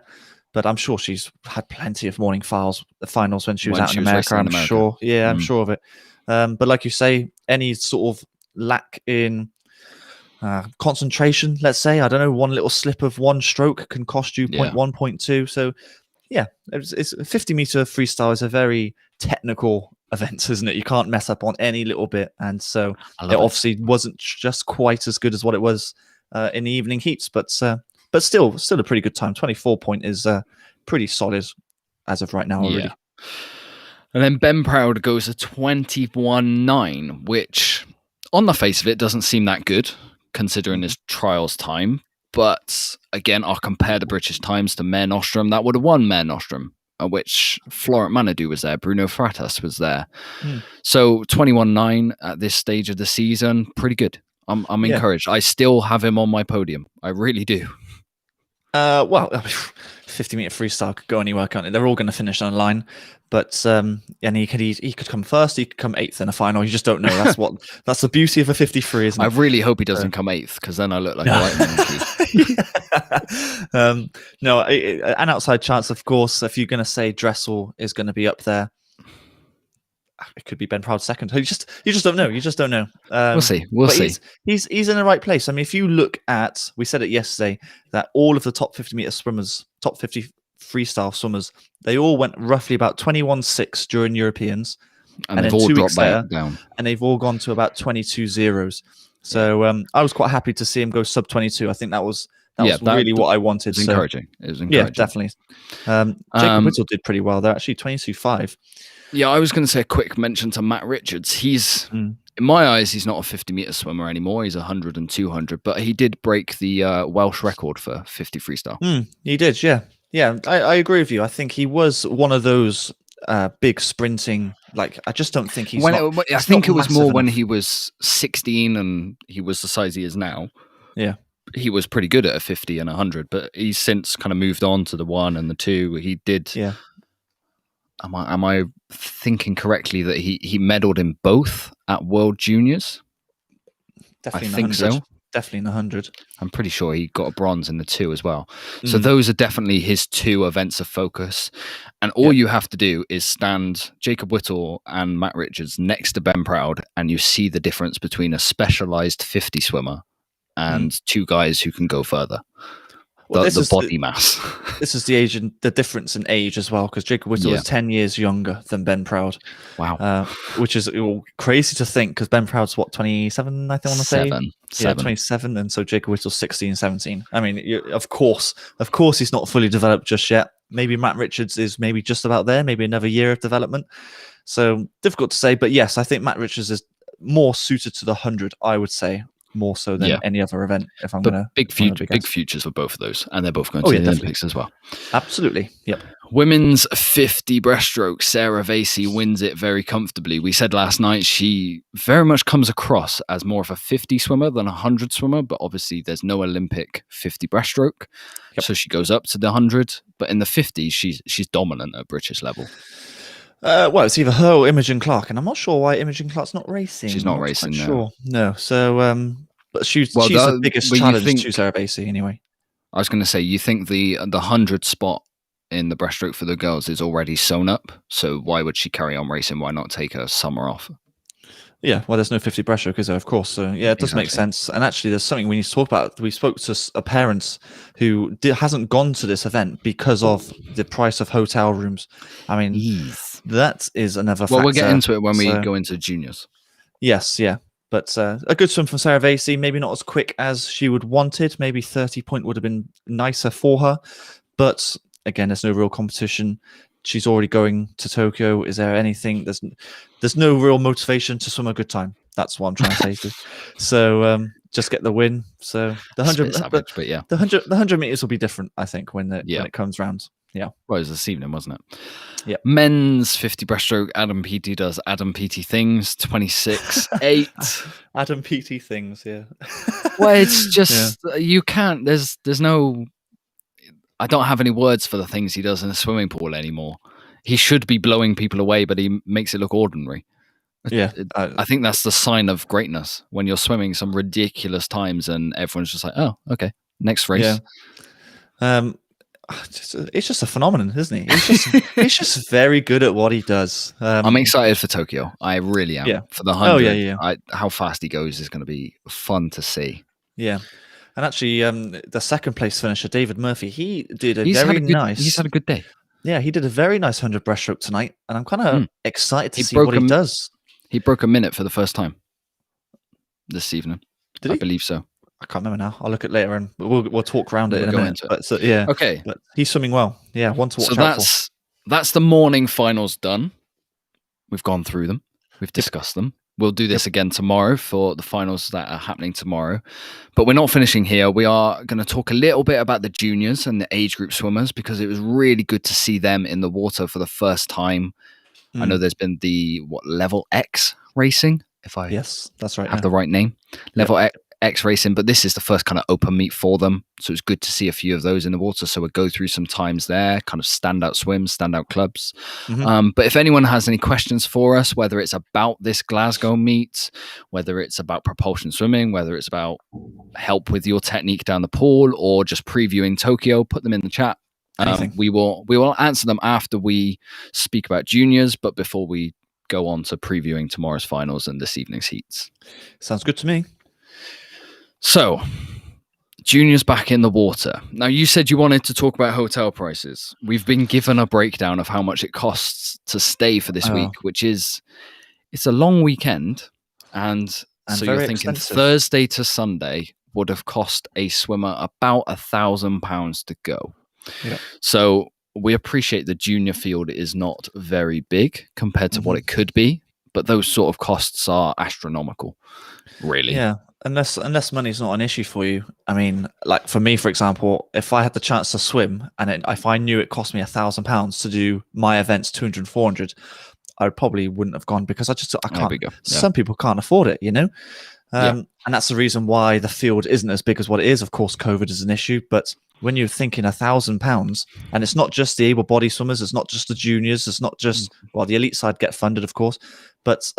But I'm sure she's had plenty of morning finals when she was out in America. I'm sure. Yeah, I'm sure of it. But like you say, any sort of lack in concentration, let's say, I don't know, one little slip of one stroke can cost you 0.1, 0.2. So yeah, it's 50-meter freestyle is a very technical event, isn't it? You can't mess up on any little bit. And so it obviously wasn't just quite as good as what it was in the evening heats, but still a pretty good time. 24 point is pretty solid as of right now already. Yeah. And then Ben Proud goes a 21.9, which on the face of it doesn't seem that good considering his trials time. But again, I'll compare the British times to Mare Nostrum. That would have won Mare Nostrum, at which Florent Manadou was there. Bruno Fratas was there. So 21.9 at this stage of the season, pretty good. I'm encouraged. I still have him on my podium. I really do. Well, 50-meter freestyle could go anywhere, can't it? They're all going to finish on a line, but and he could come first, he could come 8th in a final. You just don't know. That's the beauty of a 53, isn't it? I really hope he doesn't come 8th, because then I look like a white monkey. No, an outside chance, of course. If you're going to say Dressel is going to be up there, it could be Ben Proud second. You just don't know. We'll see. He's in the right place. I mean, if you look at, we said it yesterday, that all of the top 50-meter swimmers, top 50 freestyle swimmers, they all went roughly about 21.6 during Europeans, and they've all dropped down, and they've all gone to about 22 zeros. So I was quite happy to see him go sub 22. I think that was really what I wanted. It was encouraging. Yeah, definitely. Jacob Whittle did pretty well. They're actually 22.5. Yeah, I was going to say a quick mention to Matt Richards. He's, in my eyes, he's not a 50-meter swimmer anymore. He's 100 and 200, but he did break the Welsh record for 50 freestyle. He did, yeah. Yeah, I agree with you. I think he was one of those big sprinting, like, I just don't think he's I think it was more enough. When he was 16 and he was the size he is now. Yeah. He was pretty good at a 50 and 100, but he's since kind of moved on to the 1 and the 2. He did... Yeah. Am I thinking correctly that he medaled in both at World Juniors? Definitely I think so. Definitely in the 100. I'm pretty sure he got a bronze in the 2 as well. So those are definitely his 2 events of focus. And all you have to do is stand Jacob Whittle and Matt Richards next to Ben Proud, and you see the difference between a specialized 50 swimmer and 2 guys who can go further. Well, the body mass. This is the difference in age as well, because Jacob Whittle is 10 years younger than Ben Proud. Wow. Which is crazy to think, because Ben Proud's 27, I think I want to say? Yeah, 27, and so Jacob Whittle's 16, 17. I mean, of course he's not fully developed just yet. Maybe Matt Richards is maybe just about there, maybe another year of development. So difficult to say, but yes, I think Matt Richards is more suited to the 100, I would say. More so than any other event. If I'm going to big futures for both of those, and they're both going to the Olympics as well. Absolutely. Yep. Women's 50 breaststroke, Sarah Vasey wins it very comfortably. We said last night she very much comes across as more of a 50 swimmer than a 100 swimmer, but obviously there's no Olympic 50 breaststroke. Yep. So she goes up to the 100, but in the 50, she's dominant at British level. Well, it's either her or Imogen Clark, and I'm not sure why Imogen Clark's not racing. She's not racing, no. Sure. No. So, but she's the biggest challenge to Sarah Vasey anyway. I was going to say, you think the 100 spot in the breaststroke for the girls is already sewn up, so why would she carry on racing? Why not take a summer off? Yeah, well, there's no 50 breaststroke, is there? Of course. So yeah, it does make sense. And actually, there's something we need to talk about. We spoke to a parent who hasn't gone to this event because of the price of hotel rooms. I mean, that is another factor. Well, we'll get into it when we go into juniors. Yes, yeah. But a good swim from Sarah Vasey, maybe not as quick as she would wanted. Maybe 30 point would have been nicer for her. But again, there's no real competition. She's already going to Tokyo. Is there anything? There's no real motivation to swim a good time. That's what I'm trying to say. So just get the win. So the 100, savage, but yeah, the 100 meters will be different, I think, when it comes round. Yeah. Well, it was this evening, wasn't it? Yeah. Men's 50 breaststroke. Adam Peaty does Adam Peaty things. 26.8. Adam Peaty things. Yeah. Well, it's just you can't. There's no. I don't have any words for the things he does in the swimming pool anymore. He should be blowing people away, but he makes it look ordinary. Yeah. I think that's the sign of greatness when you're swimming some ridiculous times and everyone's just like, oh, okay, next race. Yeah. It's just a phenomenon, isn't he? He's just very good at what he does. I'm excited for Tokyo. I really am. Yeah. For the 100. Oh, yeah. How fast he goes is going to be fun to see. Yeah. And actually, the second place finisher, David Murphy, he did He's had a good day. Yeah, he did a very nice 100 breaststroke tonight, and I'm kind of excited to see what he does. He broke a minute for the first time this evening. Did he? I believe so. I can't remember now. I'll look at it later, and we'll talk around it in a minute. But yeah, okay. But he's swimming well. Yeah, one to watch out for. That's the morning finals done. We've gone through them. We've discussed them. We'll do this again tomorrow for the finals that are happening tomorrow. But we're not finishing here. We are going to talk a little bit about the juniors and the age group swimmers because it was really good to see them in the water for the first time. I know there's been the level X racing, if I that's right, have the right name. Level X racing, but this is the first kind of open meet for them. So it's good to see a few of those in the water. So we'll go through some times there, kind of standout swims, standout clubs. But if anyone has any questions for us, whether it's about this Glasgow meet, whether it's about propulsion swimming, whether it's about help with your technique down the pool, or just previewing Tokyo, put them in the chat. We will answer them after we speak about juniors, but before we go on to previewing tomorrow's finals and this evening's heats. Sounds good to me. So, juniors back in the water. Now, you said you wanted to talk about hotel prices. We've been given a breakdown of how much it costs to stay for this week, which is, it's a long weekend. And so you're thinking expensive. Thursday to Sunday would have cost a swimmer about £1,000 to go. Yeah. So we appreciate the junior field is not very big compared to what it could be, but those sort of costs are astronomical, really. Yeah. Unless money's not an issue for you. I mean, like for me, for example, if I had the chance to swim and if I knew it cost me £1,000 to do my events 200, 400, I probably wouldn't have gone because I can't. Yeah. Some people can't afford it, you know? And that's the reason why the field isn't as big as what it is. Of course, COVID is an issue, but when you're thinking £1,000, and it's not just the able-bodied swimmers, it's not just the juniors, it's not just the elite side get funded, of course, but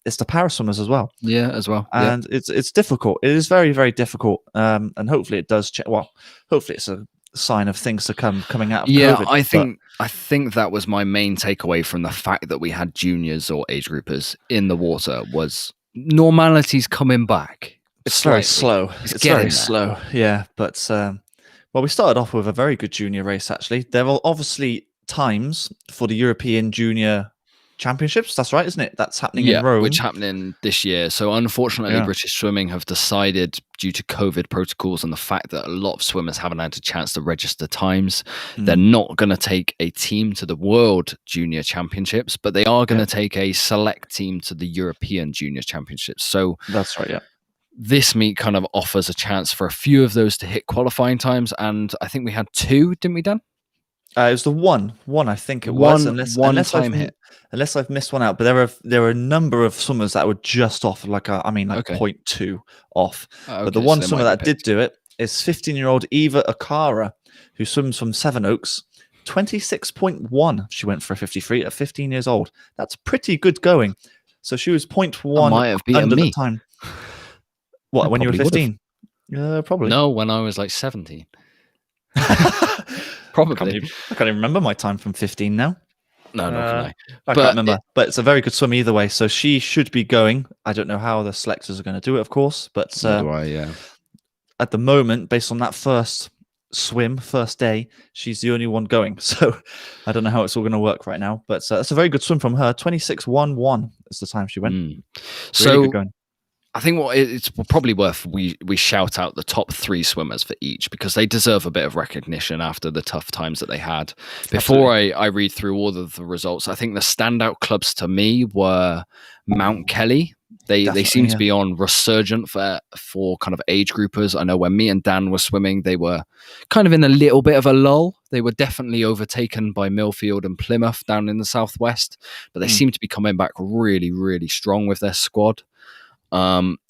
it's the para swimmers as well. Yeah, as well. And it's difficult. It is very, very difficult. And hopefully it does change. Well, hopefully it's a sign of things to coming out of COVID. I think that was my main takeaway from the fact that we had juniors or age groupers in the water was normality's coming back. It's very slow. It's very slow. Yeah, but well, we started off with a very good junior race, actually. There are obviously times for the European Junior Championships. That's right, isn't it? That's happening in Rome. Which happening this year. So unfortunately, British Swimming have decided, due to COVID protocols and the fact that a lot of swimmers haven't had a chance to register times, they're not going to take a team to the World Junior Championships, but they are going to take a select team to the European Junior Championships. So that's right, this meet kind of offers a chance for a few of those to hit qualifying times, and I think we had 2, didn't we, Dan? It was the one, I think it was, One time hit. unless I've missed one out. But there are a number of swimmers that were just off, like Okay. 0.2 off. But the Okay, one so they swimmer might that be did picked. do it is 15-year-old Eva Akara, who swims from Sevenoaks. 26.1. She went for a 53 at 15 years old. That's pretty good going. So she was That 0.1 might have beaten under the me. time. I What, when you were probably would have. 15? Probably. No, when I was like 17. I Probably. can't even remember my time from 15 now. No, not can I. I can't remember. But it's a very good swim either way. So she should be going. I don't know how the selectors are going to do it, of course. But Yeah. at the moment, based on that first day, she's the only one going. So I don't know how it's all going to work right now. But it's a very good swim from her. 26.11 is the time she went. Really good going. I think it's probably worth we shout out the top 3 swimmers for each, because they deserve a bit of recognition after the tough times that they had. Before I read through all of the results, I think the standout clubs to me were Mount Kelly. They seem to be on resurgent for kind of age groupers. I know when me and Dan were swimming, they were kind of in a little bit of a lull. They were definitely overtaken by Millfield and Plymouth down in the southwest, but they seem to be coming back really, really strong with their squad.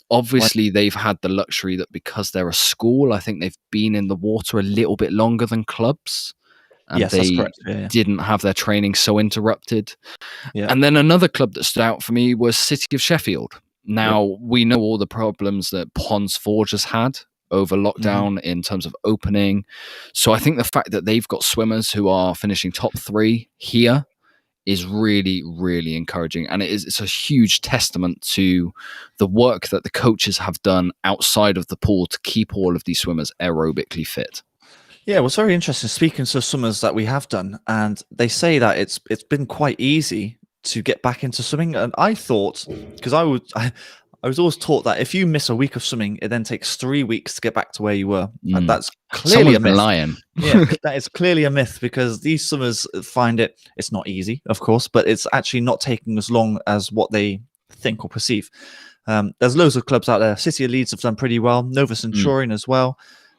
Obviously, they've had the luxury that because they're a school, I think they've been in the water a little bit longer than clubs. And yes, that's correct. Yeah. Didn't have their training so interrupted. Yeah. And then another club that stood out for me was City of Sheffield. Now, we know all the problems that Ponds Forge has had over lockdown in terms of opening. So I think the fact that they've got swimmers who are finishing top 3 here is really, really encouraging. And it's a huge testament to the work that the coaches have done outside of the pool to keep all of these swimmers aerobically fit. Yeah, well, it's very interesting. Speaking to swimmers that we have done, and they say that it's been quite easy to get back into swimming. And I thought, because I was always taught that if you miss a week of swimming, it then takes 3 weeks to get back to where you were. And that's clearly a myth. Lying. Yeah, that is clearly a myth, because these swimmers find it's not easy, of course, but it's actually not taking as long as what they think or perceive. There's loads of clubs out there. City of Leeds have done pretty well. Nova Centurion as well.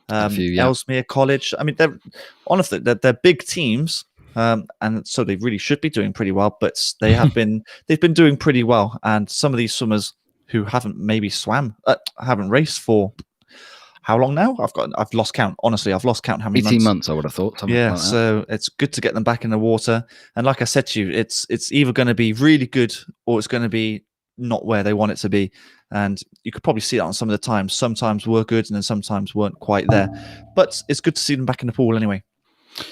Ellesmere College. I mean, they're big teams. And so they really should be doing pretty well, but they've been doing pretty well. And some of these swimmers who haven't raced for how long now? I've lost count. Honestly, I've lost count how many 18 months, I would have thought. Yeah, like so it's good to get them back in the water. And like I said to you, it's either going to be really good or it's going to be not where they want it to be. And you could probably see that on some of the times. Sometimes were good and then sometimes weren't quite there. But it's good to see them back in the pool anyway.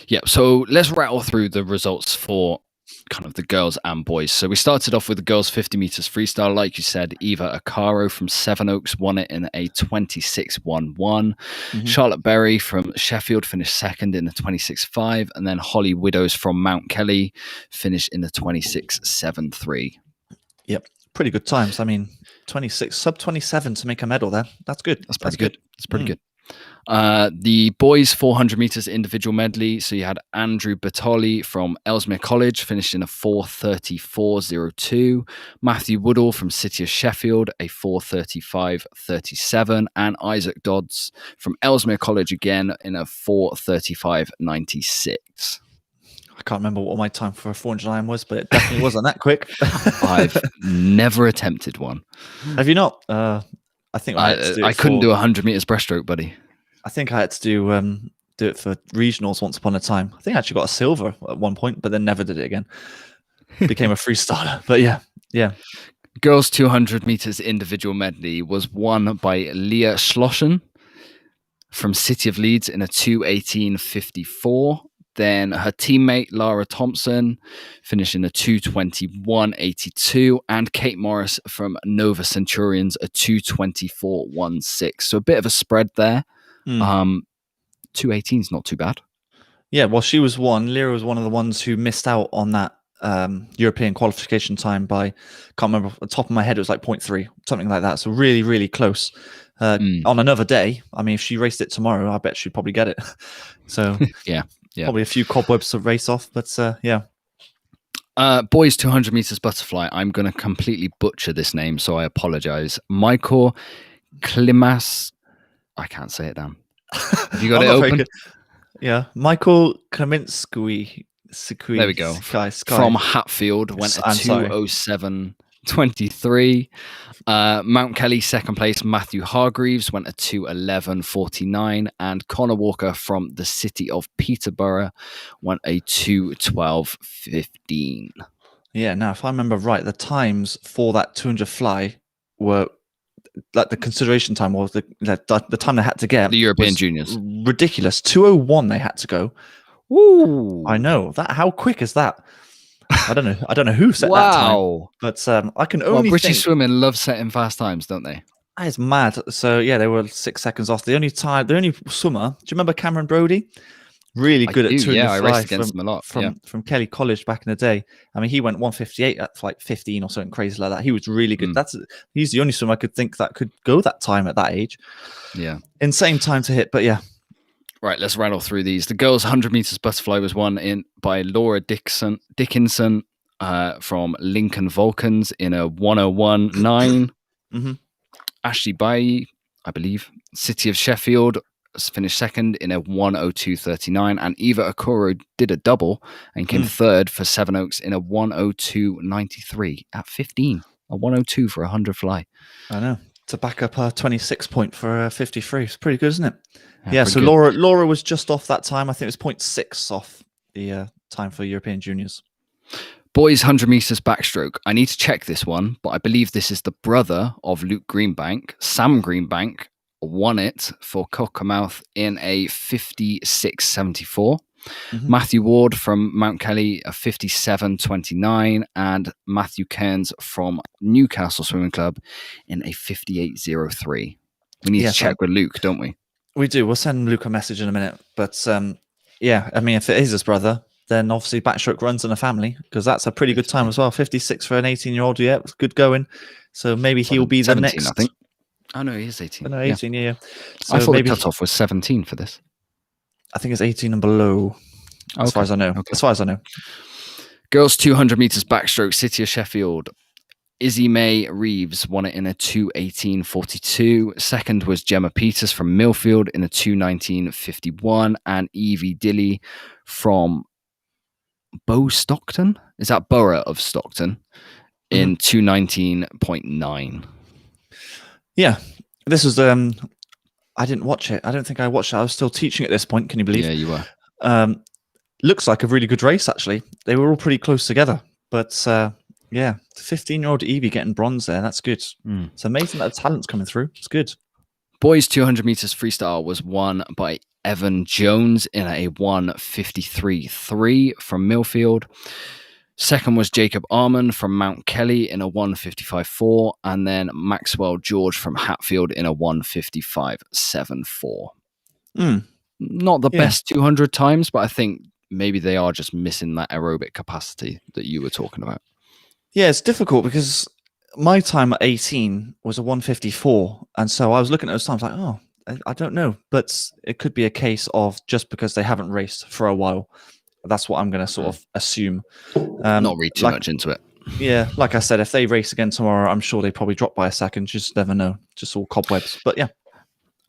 Yeah, so let's rattle through the results for kind of the girls and boys. So we started off with the girls 50 meters freestyle. Like you said, Eva Akaro from Sevenoaks won it in a 26.11. Charlotte Berry from Sheffield finished second in the 26.5, and then Holly Widows from Mount Kelly finished in the 26.73. Yep, pretty good times. I mean, 26 sub 27 to make a medal there. That's good. That's pretty good. That's pretty good. The boys 400 meters individual medley. So you had Andrew Bertoli from Ellesmere College finished in a 4:34.02. Matthew Woodall from City of Sheffield a 4:35.37, and Isaac Dodds from Ellesmere College again in a 4:35.96. I can't remember what my time for a 400 iron was, but it definitely wasn't that quick. I've never attempted one. Have you not? I think I couldn't do 100 meters breaststroke, buddy. I think I had to do it for regionals once upon a time. I think I actually got a silver at one point, but then never did it again. Became a freestyler. But yeah. Girls 200 meters individual medley was won by Leah Schlossen from City of Leeds in a 2:18.54. Then her teammate, Lara Thompson, finished in a 2:21.82, and Kate Morris from Nova Centurions, a 2:24.16. So a bit of a spread there. 2:18 is not too bad. Yeah, well, she was one. Lyra was one of the ones who missed out on that European qualification time by, can't remember off the top of my head, it was like 0.3, something like that. So really, really close. On another day, I mean, if she raced it tomorrow, I bet she'd probably get it. So yeah. Probably a few cobwebs to race off, but yeah. Boys 200 meters butterfly. I'm going to completely butcher this name, so I apologize. Michael Klimas. I can't say it down. Have you got it open? Yeah, Michael Kaminsky. There we go. Sky. From Hatfield went a I'm sorry. 2:07.23. Mount Kelly, second place. Matthew Hargreaves went a 2:11.49. And Connor Walker from the city of Peterborough went a 2:12.15. Yeah, now if I remember right, the times for that 200 fly were like the consideration time was the time they had to get The European Juniors. Ridiculous. 2:01 they had to go. Ooh. I know that. How quick is that? I don't know. I don't know who set that time, but I can only British think swimming love setting fast times, don't they? that is mad. So yeah, they were 6 seconds off. The only swimmer. Do you remember Cameron Brodie? Really good at 200 I fly raced against them a lot. from Kelly College back in the day. I mean, he went 1:58 at like 15 or something crazy like that. He was really good. He's the only swimmer I could think that could go that time at that age. Yeah, insane time to hit. But yeah, right. Let's rattle through these. The girls' 100 meters butterfly was won by Laura Dickinson from Lincoln Vulcans in a 1:01.9. Mm-hmm. Ashley Bailey, I believe, City of Sheffield, finished second in a 1:02.39, and Eva Okoro did a double and came third for Sevenoaks in a 1:02.93 at 15. A 1:02 for a 100 fly. I know, to back up her 26 point for 53. It's pretty good, isn't it? Yeah, so good. Laura was just off that time. I think it was 0.6 off the time for European Juniors. Boys 100 meters backstroke. I need to check this one, but I believe this is the brother of Luke Greenbank. Sam Greenbank won it for Cockermouth in a 56.74. Mm-hmm. Matthew Ward from Mount Kelly, a 57.29, and Matthew Cairns from Newcastle Swimming Club in a 58.03. We need to check with Luke, don't we? We do. We'll send Luke a message in a minute. But yeah, I mean, if it is his brother, then obviously backstroke runs in a family, because that's a pretty good time as well. 56 for an 18-year-old. Yeah, it's good going. So maybe he'll be 17, the next. I think. Oh no, he is 18. No, 18, yeah. So I thought maybe the cutoff was 17 for this. I think it's 18 and below, as far as I know. Okay. As far as I know. Girls 200 meters backstroke, City of Sheffield. Izzy May Reeves won it in a 2:18.42. Second was Gemma Peters from Millfield in a 2:19.51, and Evie Dilly from Stockton? Is that Borough of Stockton? In 2:19.9. Yeah, this was I didn't watch it. I don't think I watched it. I was still teaching at this point. Can you believe? Yeah, you were. Looks like a really good race, actually. They were all pretty close together. But yeah, 15-year-old Evie getting bronze there. That's good. It's amazing that the talent's coming through. It's good. Boys 200 meters freestyle was won by Evan Jones in a 1:53.3 from Millfield. Second was Jacob Arman from Mount Kelly in a 1:55.4, and then Maxwell George from Hatfield in a 1:55.74. Not the best 200 times, but I think maybe they are just missing that aerobic capacity that you were talking about. Yeah, it's difficult because my time at 18 was a 1:54, and so I was looking at those times like, oh, I don't know, but it could be a case of just because they haven't raced for a while. That's what I'm going to sort of assume. Not read too much into it. Yeah, like I said, if they race again tomorrow, I'm sure they probably drop by a second. Just never know. Just all cobwebs. But yeah.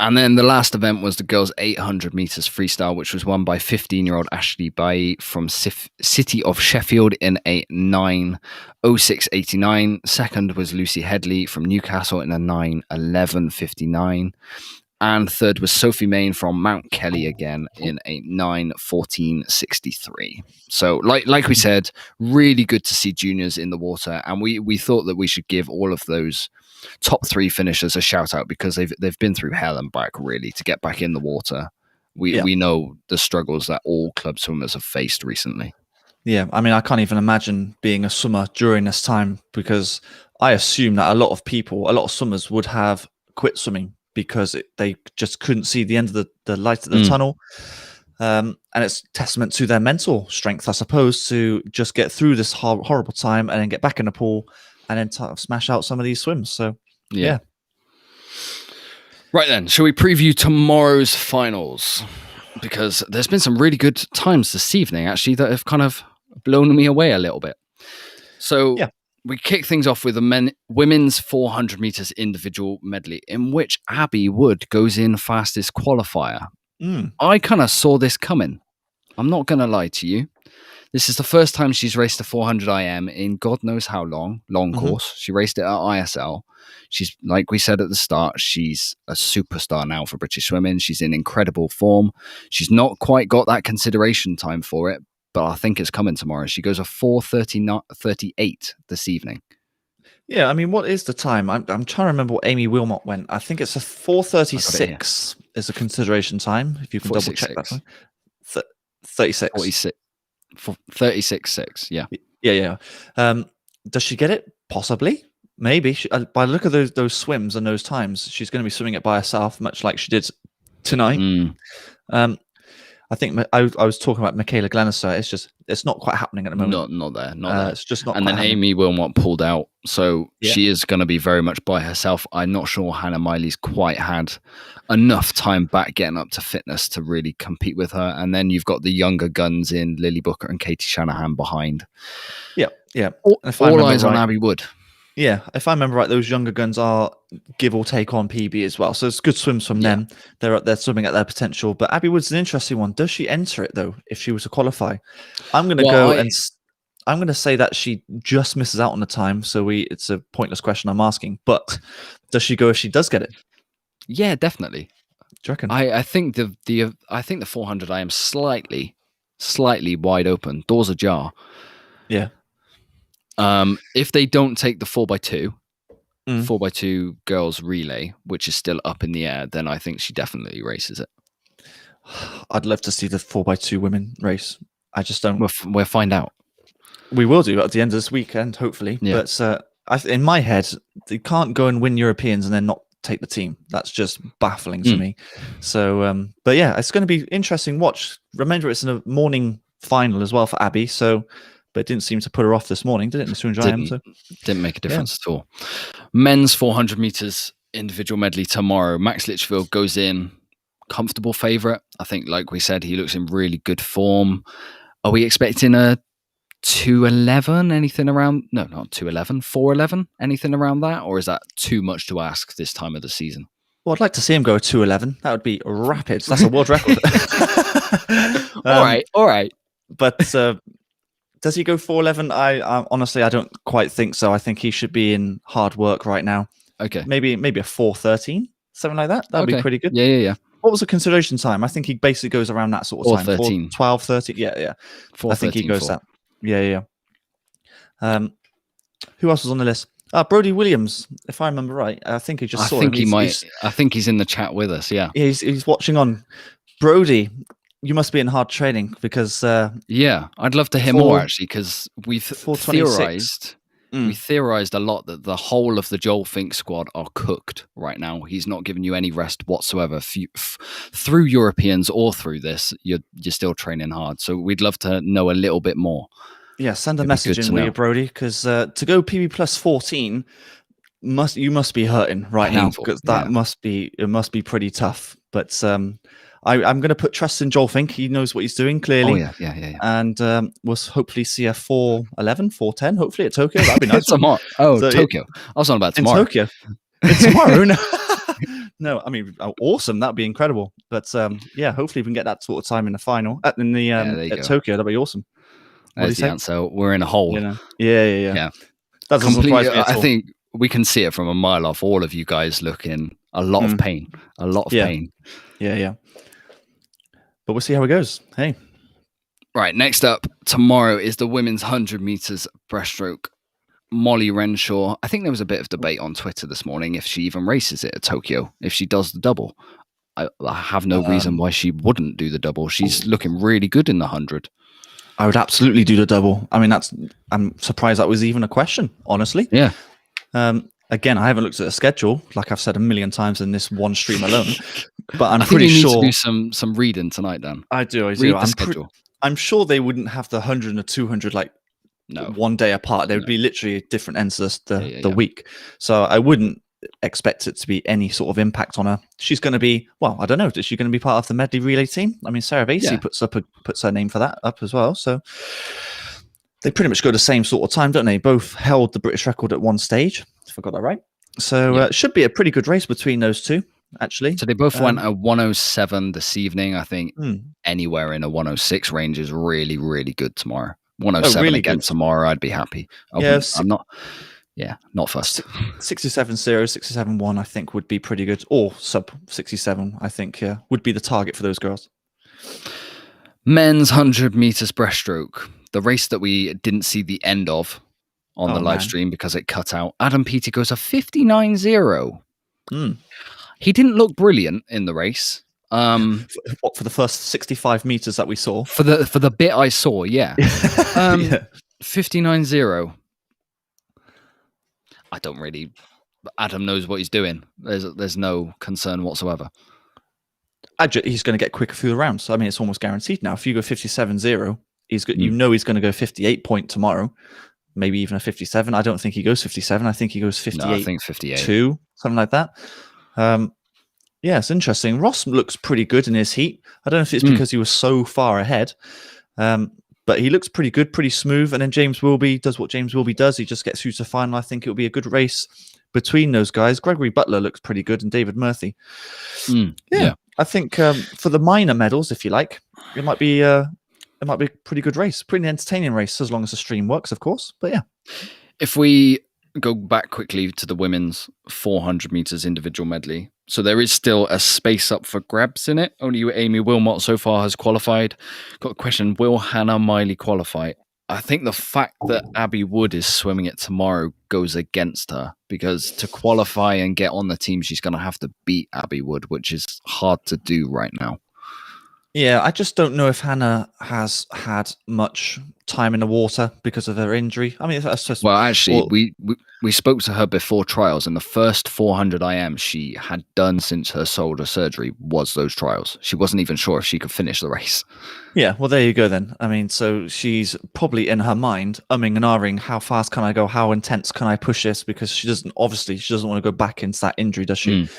And then the last event was the girls' 800 meters freestyle, which was won by 15-year-old Ashley Bailey from City of Sheffield in a 9:06.89. Second was Lucy Headley from Newcastle in a 9:11.59. And third was Sophie Main from Mount Kelly again in a 9:14.63. So like we said, really good to see juniors in the water. And we thought that we should give all of those top three finishers a shout out, because they've been through hell and back really to get back in the water. We know the struggles that all club swimmers have faced recently. Yeah, I mean, I can't even imagine being a swimmer during this time, because I assume that a lot of swimmers would have quit swimming because they just couldn't see the end of the light at the tunnel. And it's testament to their mental strength, I suppose, to just get through this horrible time and then get back in the pool and then smash out some of these swims. So, yeah. Right then, shall we preview tomorrow's finals? Because there's been some really good times this evening, actually, that have kind of blown me away a little bit. So we kick things off with a women's 400 meters individual medley, in which Abby Wood goes in fastest qualifier. I kind of saw this coming. I'm not going to lie to you. This is the first time she's raced a 400 IM in God knows how long course. She raced it at ISL. She's, like we said at the start, she's a superstar now for British swimming. She's in incredible form. She's not quite got that consideration time for it, but I think it's coming tomorrow. She goes a 4:38 this evening. Yeah, I mean, what is the time? I'm trying to remember what Amy Wilmot went. I think it's a 4:36 is a consideration time. If you can double check that. 36. 36.6. Yeah. Yeah. Does she get it? Possibly. Maybe. By the look of those swims and those times, she's going to be swimming it by herself, much like she did tonight. I think I was talking about Michaela Glenister. It's not quite happening at the moment. Not there. It's just not. And then Amy Wilmot pulled out, so she is going to be very much by herself. I'm not sure Hannah Miley's quite had enough time back getting up to fitness to really compete with her. And then you've got the younger guns in Lily Booker and Katie Shanahan behind. Yeah. All eyes on Abby Wood. Yeah, if I remember right, those younger guns are give or take on PB as well. So it's good swims from them. They're swimming at their potential. But Abby Wood's an interesting one. Does she enter it though? If she was to qualify, I'm going to say that she just misses out on the time. So it's a pointless question I'm asking. But does she go if she does get it? Yeah, definitely. Do you reckon? I think the 400 I am slightly wide open. Doors ajar. Yeah. If they don't take the 4x2, 4x2 girls relay, which is still up in the air, then I think she definitely races it. I'd love to see the 4x2 women race. I just don't. We'll find out. We will do at the end of this weekend, hopefully. Yeah. But in my head, they can't go and win Europeans and then not take the team. That's just baffling to me. So, but yeah, it's going to be interesting watch. Remember, it's in a morning final as well for Abby. But it didn't seem to put her off this morning, did it? Didn't make a difference at all. Men's 400 meters individual medley tomorrow. Max Litchfield goes in, comfortable favourite. I think, like we said, he looks in really good form. Are we expecting a 2:11? Anything around? No, not 2:11. 4:11? Anything around that, or is that too much to ask this time of the season? Well, I'd like to see him go 2:11. That would be rapid. That's a world record. All right. But. Does he go 4:11? I honestly, I don't quite think so. I think he should be in hard work right now. Okay. Maybe a 4:13, something like that. That'd be pretty good. Yeah. What was the consideration time? I think he basically goes around that sort of time. 4:13. 12:30. Yeah. I think he goes that. Yeah. Who else was on the list? Brody Williams, if I remember right. I think he just saw him. I think he's in the chat with us. Yeah. He's watching on. Brody, you must be in hard training because I'd love to hear more actually, because we've theorized a lot that the whole of the Joel Fink squad are cooked right now. He's not giving you any rest whatsoever through Europeans or through this. You're still training hard, so we'd love to know a little bit more. Yeah, send a message in, will you, Brody? Because to go PB plus 14, you must be hurting right now, because that must be pretty tough. But I'm going to put trust in Joel Fink. He knows what he's doing, clearly. Oh, yeah. And we'll hopefully see a 4:11, 4:10, hopefully at Tokyo. That'd be nice. Tomorrow. Tokyo. I was on about tomorrow. In Tokyo. It's tomorrow. No, I mean, awesome. That'd be incredible. But hopefully we can get that sort of time in the final. At Tokyo, that'd be awesome. There's the answer. We're in a hole. Yeah. That doesn't surprise me at all. I think we can see it from a mile off. All of you guys look in a lot of pain. Pain. Yeah. But we'll see how it goes. Hey. Right, next up tomorrow is the women's 100 meters breaststroke. Molly Renshaw. I think there was a bit of debate on Twitter this morning if she even races it at Tokyo, if she does the double. I have no reason why she wouldn't do the double. She's looking really good in the 100. I would absolutely do the double. I mean, I'm surprised that was even a question, honestly. Yeah. Again, I haven't looked at a schedule, like I've said a million times in this one stream alone. But I'm I think pretty you need sure to do some reading tonight, Dan. I do. Read the schedule. I'm sure they wouldn't have the 100 and the 200 one day apart. They would be literally different ends of the week. So I wouldn't expect it to be any sort of impact on her. She's going to be, well, I don't know. Is she going to be part of the medley relay team? I mean, Sarah Vasey puts her name for that up as well. So they pretty much go the same sort of time, don't they? Both held the British record at one stage, if I got that right. So it should be a pretty good race between those two. actually. So they both went at 107 this evening. I think Hmm. anywhere in a 106 range is really, really good tomorrow. 107 really again good. tomorrow, I'd be happy. I'm not fussed. 67.0, 67.1, I think would be pretty good, or sub 67. I think would be the target for those girls. Men's 100 meters breaststroke, the race that we didn't see the end of on the live stream because it cut out. Adam Peaty goes a 59.0. He didn't look brilliant in the race. For the first 65 meters that we saw? For the bit I saw, yeah. 59.0. I don't really. Adam knows what he's doing. There's no concern whatsoever. He's going to get quicker through the rounds. I mean, it's almost guaranteed now. If you go 57.0, he's Mm. he's going to go 58 point tomorrow, maybe even a 57. I don't think he goes 57. I think he goes 58. No, I think 58. 2, something like that. Yeah, it's interesting. Ross looks pretty good in his heat. I don't know if it's because he was so far ahead, but he looks pretty good, pretty smooth. And then James Wilby does what James Wilby does. He just gets through to final. I think it'll be a good race between those guys. Gregory Butler looks pretty good, and David Murphy. Yeah. I think for the minor medals, if you like, it might be a pretty good race, pretty entertaining race, as long as the stream works, of course. But yeah, if we go back quickly to the women's 400 meters individual medley, so there is still a space up for grabs in it. Only Amy Wilmot so far has qualified. Got a question: will Hannah Miley qualify? I think the fact that Abby Wood is swimming it tomorrow goes against her, because to qualify and get on the team, she's going to have to beat Abby Wood, which is hard to do right now. Yeah, I just don't know if Hannah has had much time in the water because of her injury. I mean, that's just... Well, actually, we spoke to her before trials, and the first 400 IM she had done since her shoulder surgery was those trials. She wasn't even sure if she could finish the race. Yeah, well, there you go then. I mean, so she's probably in her mind umming and ahhing, how fast can I go? How intense can I push this? Because she doesn't want to go back into that injury, does she?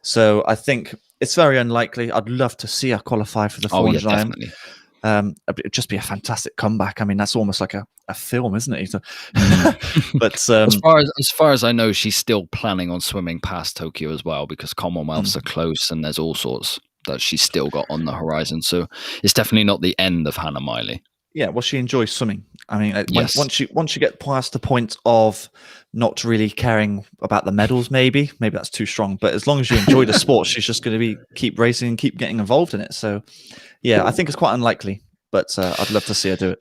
So I think it's very unlikely. I'd love to see her qualify for the 400 IM. It'd just be a fantastic comeback. I mean, that's almost like a film, isn't it? But as far as I know, she's still planning on swimming past Tokyo as well, because Commonwealths are close and there's all sorts that she's still got on the horizon. So it's definitely not the end of Hannah Miley. Yeah, well, she enjoys swimming. I mean, yes. once you get past the point of not really caring about the medals, maybe that's too strong. But as long as you enjoy the sport, she's just going to keep racing and keep getting involved in it. So, yeah, I think it's quite unlikely, but I'd love to see her do it.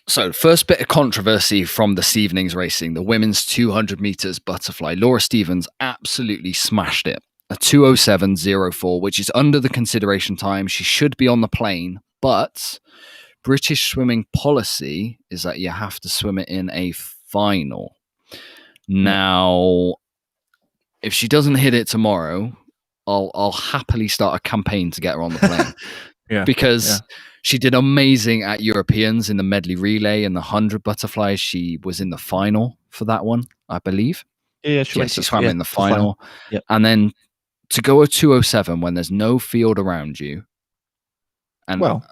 So, first bit of controversy from this evening's racing: the women's 200 meters butterfly. Laura Stevens absolutely smashed it. A 2:07.04, which is under the consideration time. She should be on the plane, but British swimming policy is that you have to swim it in a final. Now, if she doesn't hit it tomorrow, I'll happily start a campaign to get her on the plane. Because she did amazing at Europeans in the medley relay and the 100 butterflies. She was in the final for that one, I believe. Yeah, she swam in the final. Yep. And then to go a 2:07 when there's no field around you. And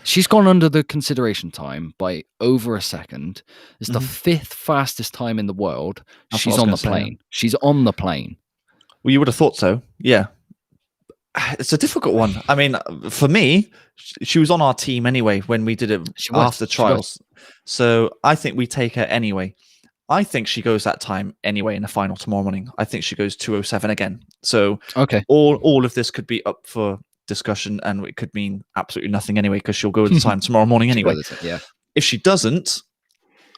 she's gone under the consideration time by over a second. It's the 5th fastest time in the world. She's on the plane. She's on the plane. Well, you would have thought so. Yeah. It's a difficult one. I mean, for me, she was on our team anyway when we did it after trials. So I think we take her anyway. I think she goes that time anyway in the final tomorrow morning. I think she goes 2:07 again. So all of this could be up for discussion, and it could mean absolutely nothing anyway, because she'll go at the time tomorrow morning anyway. If she doesn't,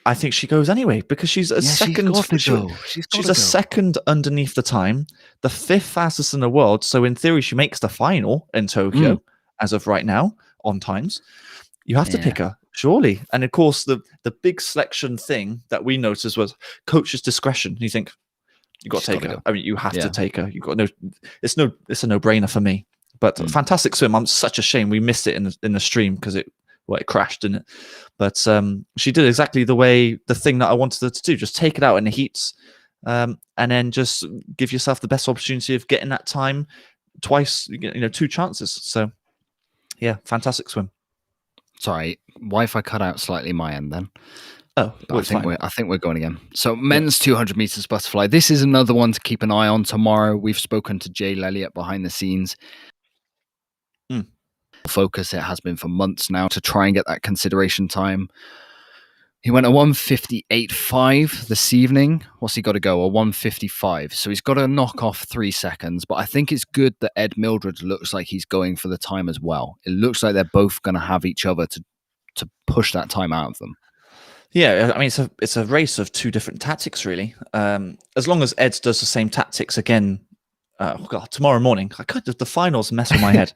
I think she goes anyway, because she's a second. She's a second underneath the time, the 5th fastest in the world. So in theory, she makes the final in Tokyo as of right now on times. You have to pick her, surely. And of course, the big selection thing that we noticed was coach's discretion. You think you got to take her. I mean, you have to take her. You got it's a no-brainer for me. But fantastic swim. I'm such a shame we missed it in the stream, because it crashed, didn't it? But she did exactly the thing that I wanted her to do. Just take it out in the heats, and then just give yourself the best opportunity of getting that time twice. 2 chances. So, yeah, fantastic swim. Sorry, Wi-Fi cut out slightly my end then. Oh, I think we're going again. So men's 200 meters butterfly. This is another one to keep an eye on tomorrow. We've spoken to Jay Lelliott behind the scenes. Focus it has been for months now to try and get that consideration time. He went a 1:58.5 this evening. What's he got to go? A 1:55. So he's got to knock off 3 seconds. But I think it's good that Ed Mildred looks like he's going for the time as well. It looks like they're both going to have each other to push that time out of them. Yeah, I mean, it's a race of two different tactics, really. As long as Ed does the same tactics again, tomorrow morning, the finals mess with my head.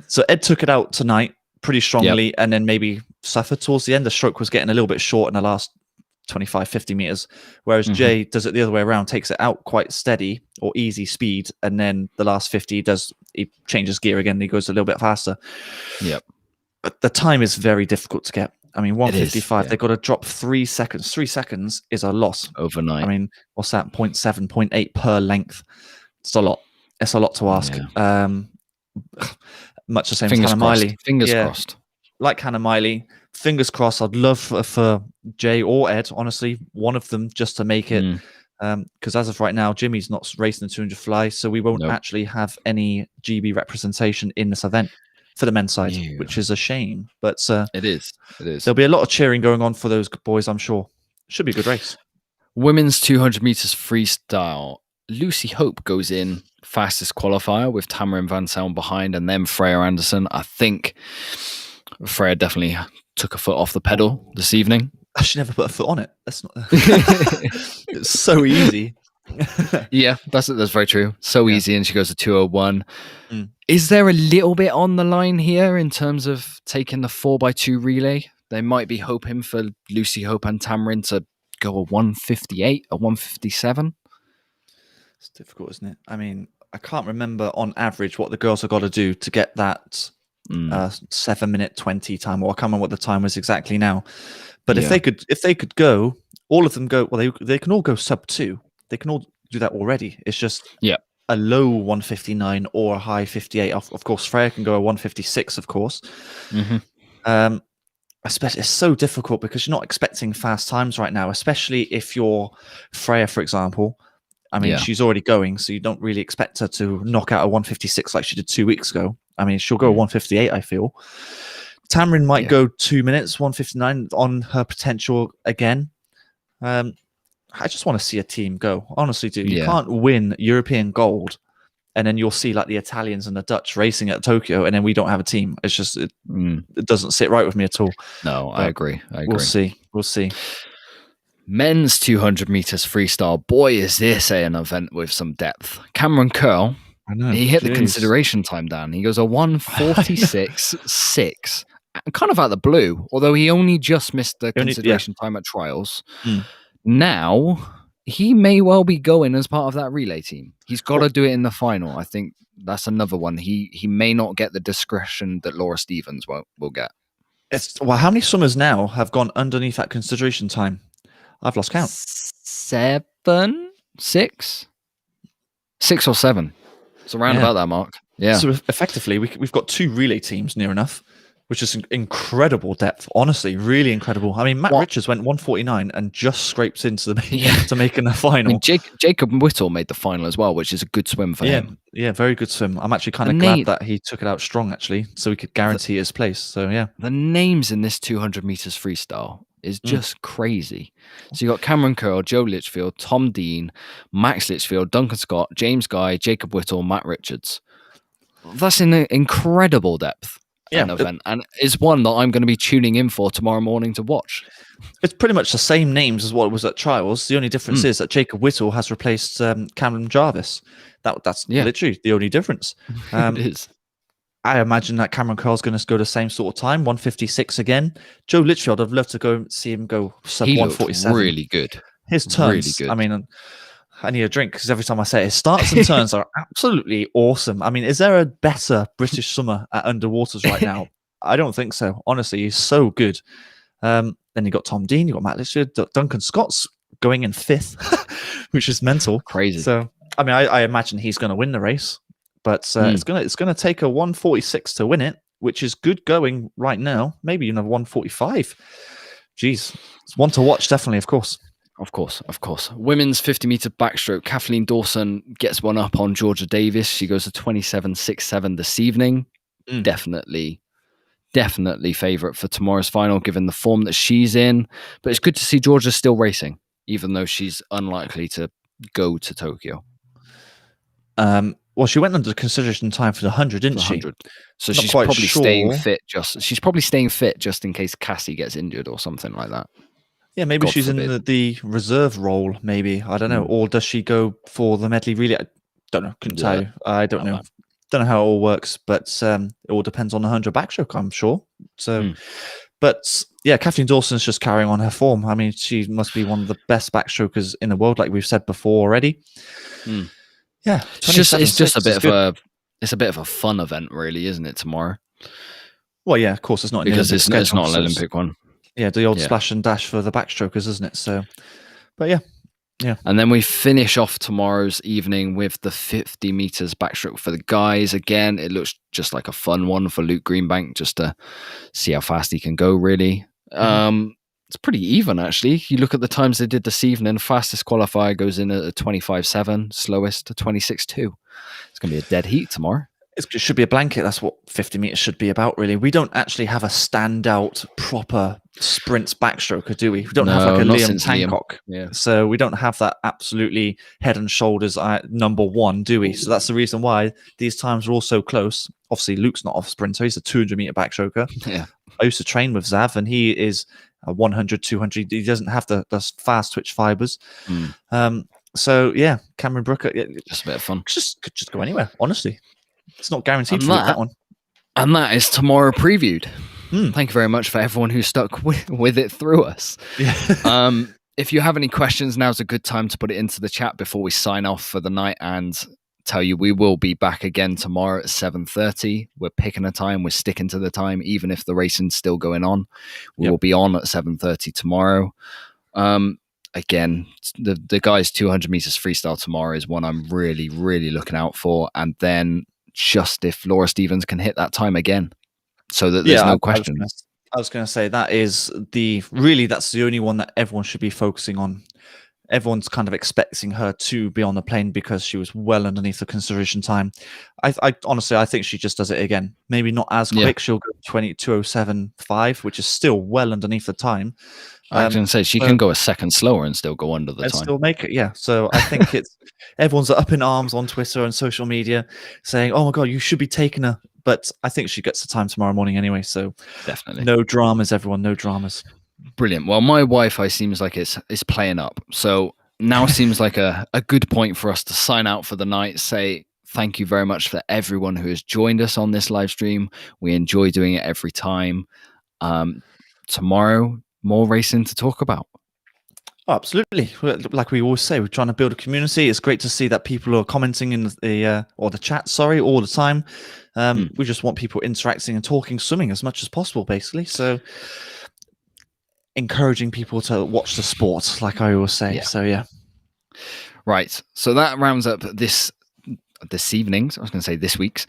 So Ed took it out tonight pretty strongly, and then maybe suffered towards the end. The stroke was getting a little bit short in the last 25, 50 meters, whereas Jay does it the other way around, takes it out quite steady or easy speed, and then the last 50 he changes gear again, and he goes a little bit faster. Yep. But the time is very difficult to get. I mean, 1:55, they've got to drop 3 seconds. 3 seconds is a loss. Overnight. I mean, what's that? 0.7, 0.8 per length. It's a lot. It's a lot to ask. Yeah. Much the same as Hannah Miley. Fingers crossed. Like Hannah Miley. Fingers crossed. I'd love for Jay or Ed, honestly, one of them just to make it. Because as of right now, Jimmy's not racing the 200 fly, so we won't actually have any GB representation in this event for the men's side, which is a shame. But it is. There'll be a lot of cheering going on for those boys, I'm sure. Should be a good race. Women's 200 meters freestyle. Lucy Hope goes in fastest qualifier with Tamarin Van Selm behind, and then Freya Anderson. I think Freya definitely took a foot off the pedal this evening. She never put a foot on it. That's not. It's so easy. Yeah, that's very true. So easy, and she goes to 2:01. Is there a little bit on the line here in terms of taking the 4x2 relay? They might be hoping for Lucy Hope and Tamarin to go a 1:58, a 1:57. It's difficult, isn't it? I mean, I can't remember on average what the girls have got to do to get that 7:20 time, or I can't remember what the time was exactly now. But if they could go, all of them go. Well, they can all go sub 2. They can all do that already. It's just a low 1:59 or a high 58. Of course, Freya can go a 1:56. Of course, especially it's so difficult because you're not expecting fast times right now. Especially if you're Freya, for example. I mean, she's already going, so you don't really expect her to knock out a 1:56 like she did 2 weeks ago. I mean, she'll go 1:58, I feel. Tamarin might go 2 minutes, 1:59 on her potential again. I just want to see a team go. Honestly, dude. You can't win European gold, and then you'll see like the Italians and the Dutch racing at Tokyo, and then we don't have a team. It's just, it doesn't sit right with me at all. No, I agree. We'll see. Men's 200 meters freestyle. Boy, is this an event with some depth. Cameron Curl, he hit the consideration time, Dan. He goes a 1:46.6. Kind of out of the blue, although he only just missed the consideration time at trials. Now, he may well be going as part of that relay team. He's got to do it in the final. I think that's another one. He may not get the discretion that Laura Stevens will get. How many swimmers now have gone underneath that consideration time? I've lost count. 7, 6 or 7. It's around about that mark. Yeah. So effectively, we've got 2 relay teams near enough, which is incredible depth. Honestly, really incredible. I mean, Matt Richards went 1:49 and just scrapes into to making the final. I mean, Jacob Whittle made the final as well, which is a good swim for him. Yeah, very good swim. I'm actually kind of glad that he took it out strong, actually, so he could guarantee his place. So, yeah. The names in this 200 meters freestyle is just crazy. So you got Cameron Curl, Joe Litchfield, Tom Dean, Max Litchfield, Duncan Scott, James Guy, Jacob Whittle, Matt Richards. That's an incredible depth. Event, and is one that I'm going to be tuning in for tomorrow morning to watch. It's pretty much the same names as what it was at trials. The only difference is that Jacob Whittle has replaced Cameron Jarvis. That's literally the only difference. It is. I imagine that Cameron Curl's going to go the same sort of time, 1:56 again. Joe Litchfield, I'd love to go see him go sub 1:47. Really good. His turns, really good. I mean, I need a drink because every time I say it, his starts and turns are absolutely awesome. I mean, is there a better British swimmer at underwaters right now? I don't think so. Honestly, he's so good. Then you got Tom Dean, you got Matt Litchfield, Duncan Scott's going in 5th, which is mental. Crazy. So, I mean, I imagine he's going to win the race, but it's gonna take a 1:46 to win it, which is good going right now. Maybe 1:45. Geez, it's one to watch, definitely, of course. Of course. Women's 50-meter backstroke. Kathleen Dawson gets one up on Georgia Davis. She goes to 27.67 this evening. Definitely favourite for tomorrow's final, given the form that she's in. But it's good to see Georgia still racing, even though she's unlikely to go to Tokyo. Well, she went under consideration time for the 100, didn't she? So she's probably staying fit. She's probably staying fit just in case Cassie gets injured or something like that. Yeah, maybe she's in the reserve role. Maybe, I don't know. Or does she go for the medley relay? I don't know. Couldn't tell you. I don't know. Don't know how it all works, but it all depends on the 100 backstroke, I'm sure. So, but yeah, Kathleen Dawson's just carrying on her form. I mean, she must be one of the best backstrokers in the world, like we've said before already. Yeah, it's just a bit of a fun event, really, isn't it? Tomorrow. Well, yeah, of course, it's not because it's not an Olympic one. Yeah, the old splash and dash for the backstrokers, isn't it? So, but yeah. And then we finish off tomorrow's evening with the 50 meters backstroke for the guys. Again, it looks just like a fun one for Luke Greenbank, just to see how fast he can go, really. It's pretty even, actually. You look at the times they did this evening. Fastest qualifier goes in at 25.7, slowest to 26.2. It's going to be a dead heat tomorrow. It should be a blanket. That's what 50 meters should be about, really. We don't actually have a standout proper sprints backstroker, do we? We don't have like a Liam Tancock. Yeah. So we don't have that absolutely head and shoulders number one, do we? So that's the reason why these times are all so close. Obviously, Luke's not off sprinter. He's a 200 meter backstroker. Yeah. I used to train with Zav, and he is a 100, 200. He doesn't have the fast twitch fibers. So yeah, Cameron Brooker. Just a bit of fun. Could just go anywhere, honestly. It's not guaranteed for that one. And that is tomorrow previewed. Thank you very much for everyone who stuck with it through us. Yeah. If you have any questions, now's a good time to put it into the chat before we sign off for the night and tell you we will be back again tomorrow at 7:30. We're picking a time. We're sticking to the time, even if the racing's still going on. We will be on at 7:30 tomorrow. Again, the guys 200 meters freestyle tomorrow is one I'm really, really looking out for. And then just if Laura Stevens can hit that time again, so that there's no question. I was going to say that's the only one that everyone should be focusing on. Everyone's kind of expecting her to be on the plane because she was well underneath the consideration time. I honestly, I think she just does it again. Maybe not as quick. She'll go 2:07.5, which is still well underneath the time. I was going to say she can go a second slower and still go under the time. Still make it, yeah. So I think everyone's up in arms on Twitter and social media saying, "Oh my god, you should be taking her." But I think she gets the time tomorrow morning anyway. So definitely, no dramas, everyone. No dramas. Brilliant. Well, my Wi-Fi seems like it's playing up. So now seems like a good point for us to sign out for the night. Say thank you very much for everyone who has joined us on this live stream. We enjoy doing it every time. Tomorrow, more racing to talk about. Oh, absolutely. Like we always say, we're trying to build a community. It's great to see that people are commenting in the chat, all the time. We just want people interacting and talking swimming as much as possible, basically. So encouraging people to watch the sport, like I always say. So yeah. Right. So that rounds up this evening's, I was going to say this week's,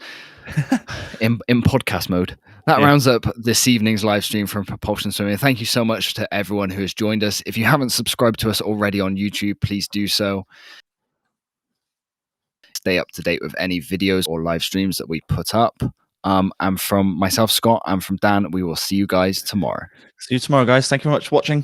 in podcast mode. That rounds up this evening's live stream from Propulsion Swimming. Thank you so much to everyone who has joined us. If you haven't subscribed to us already on YouTube, please do so. Stay up to date with any videos or live streams that we put up. And from myself, Scott, and from Dan, we will see you guys tomorrow. See you tomorrow, guys. Thank you very much for watching.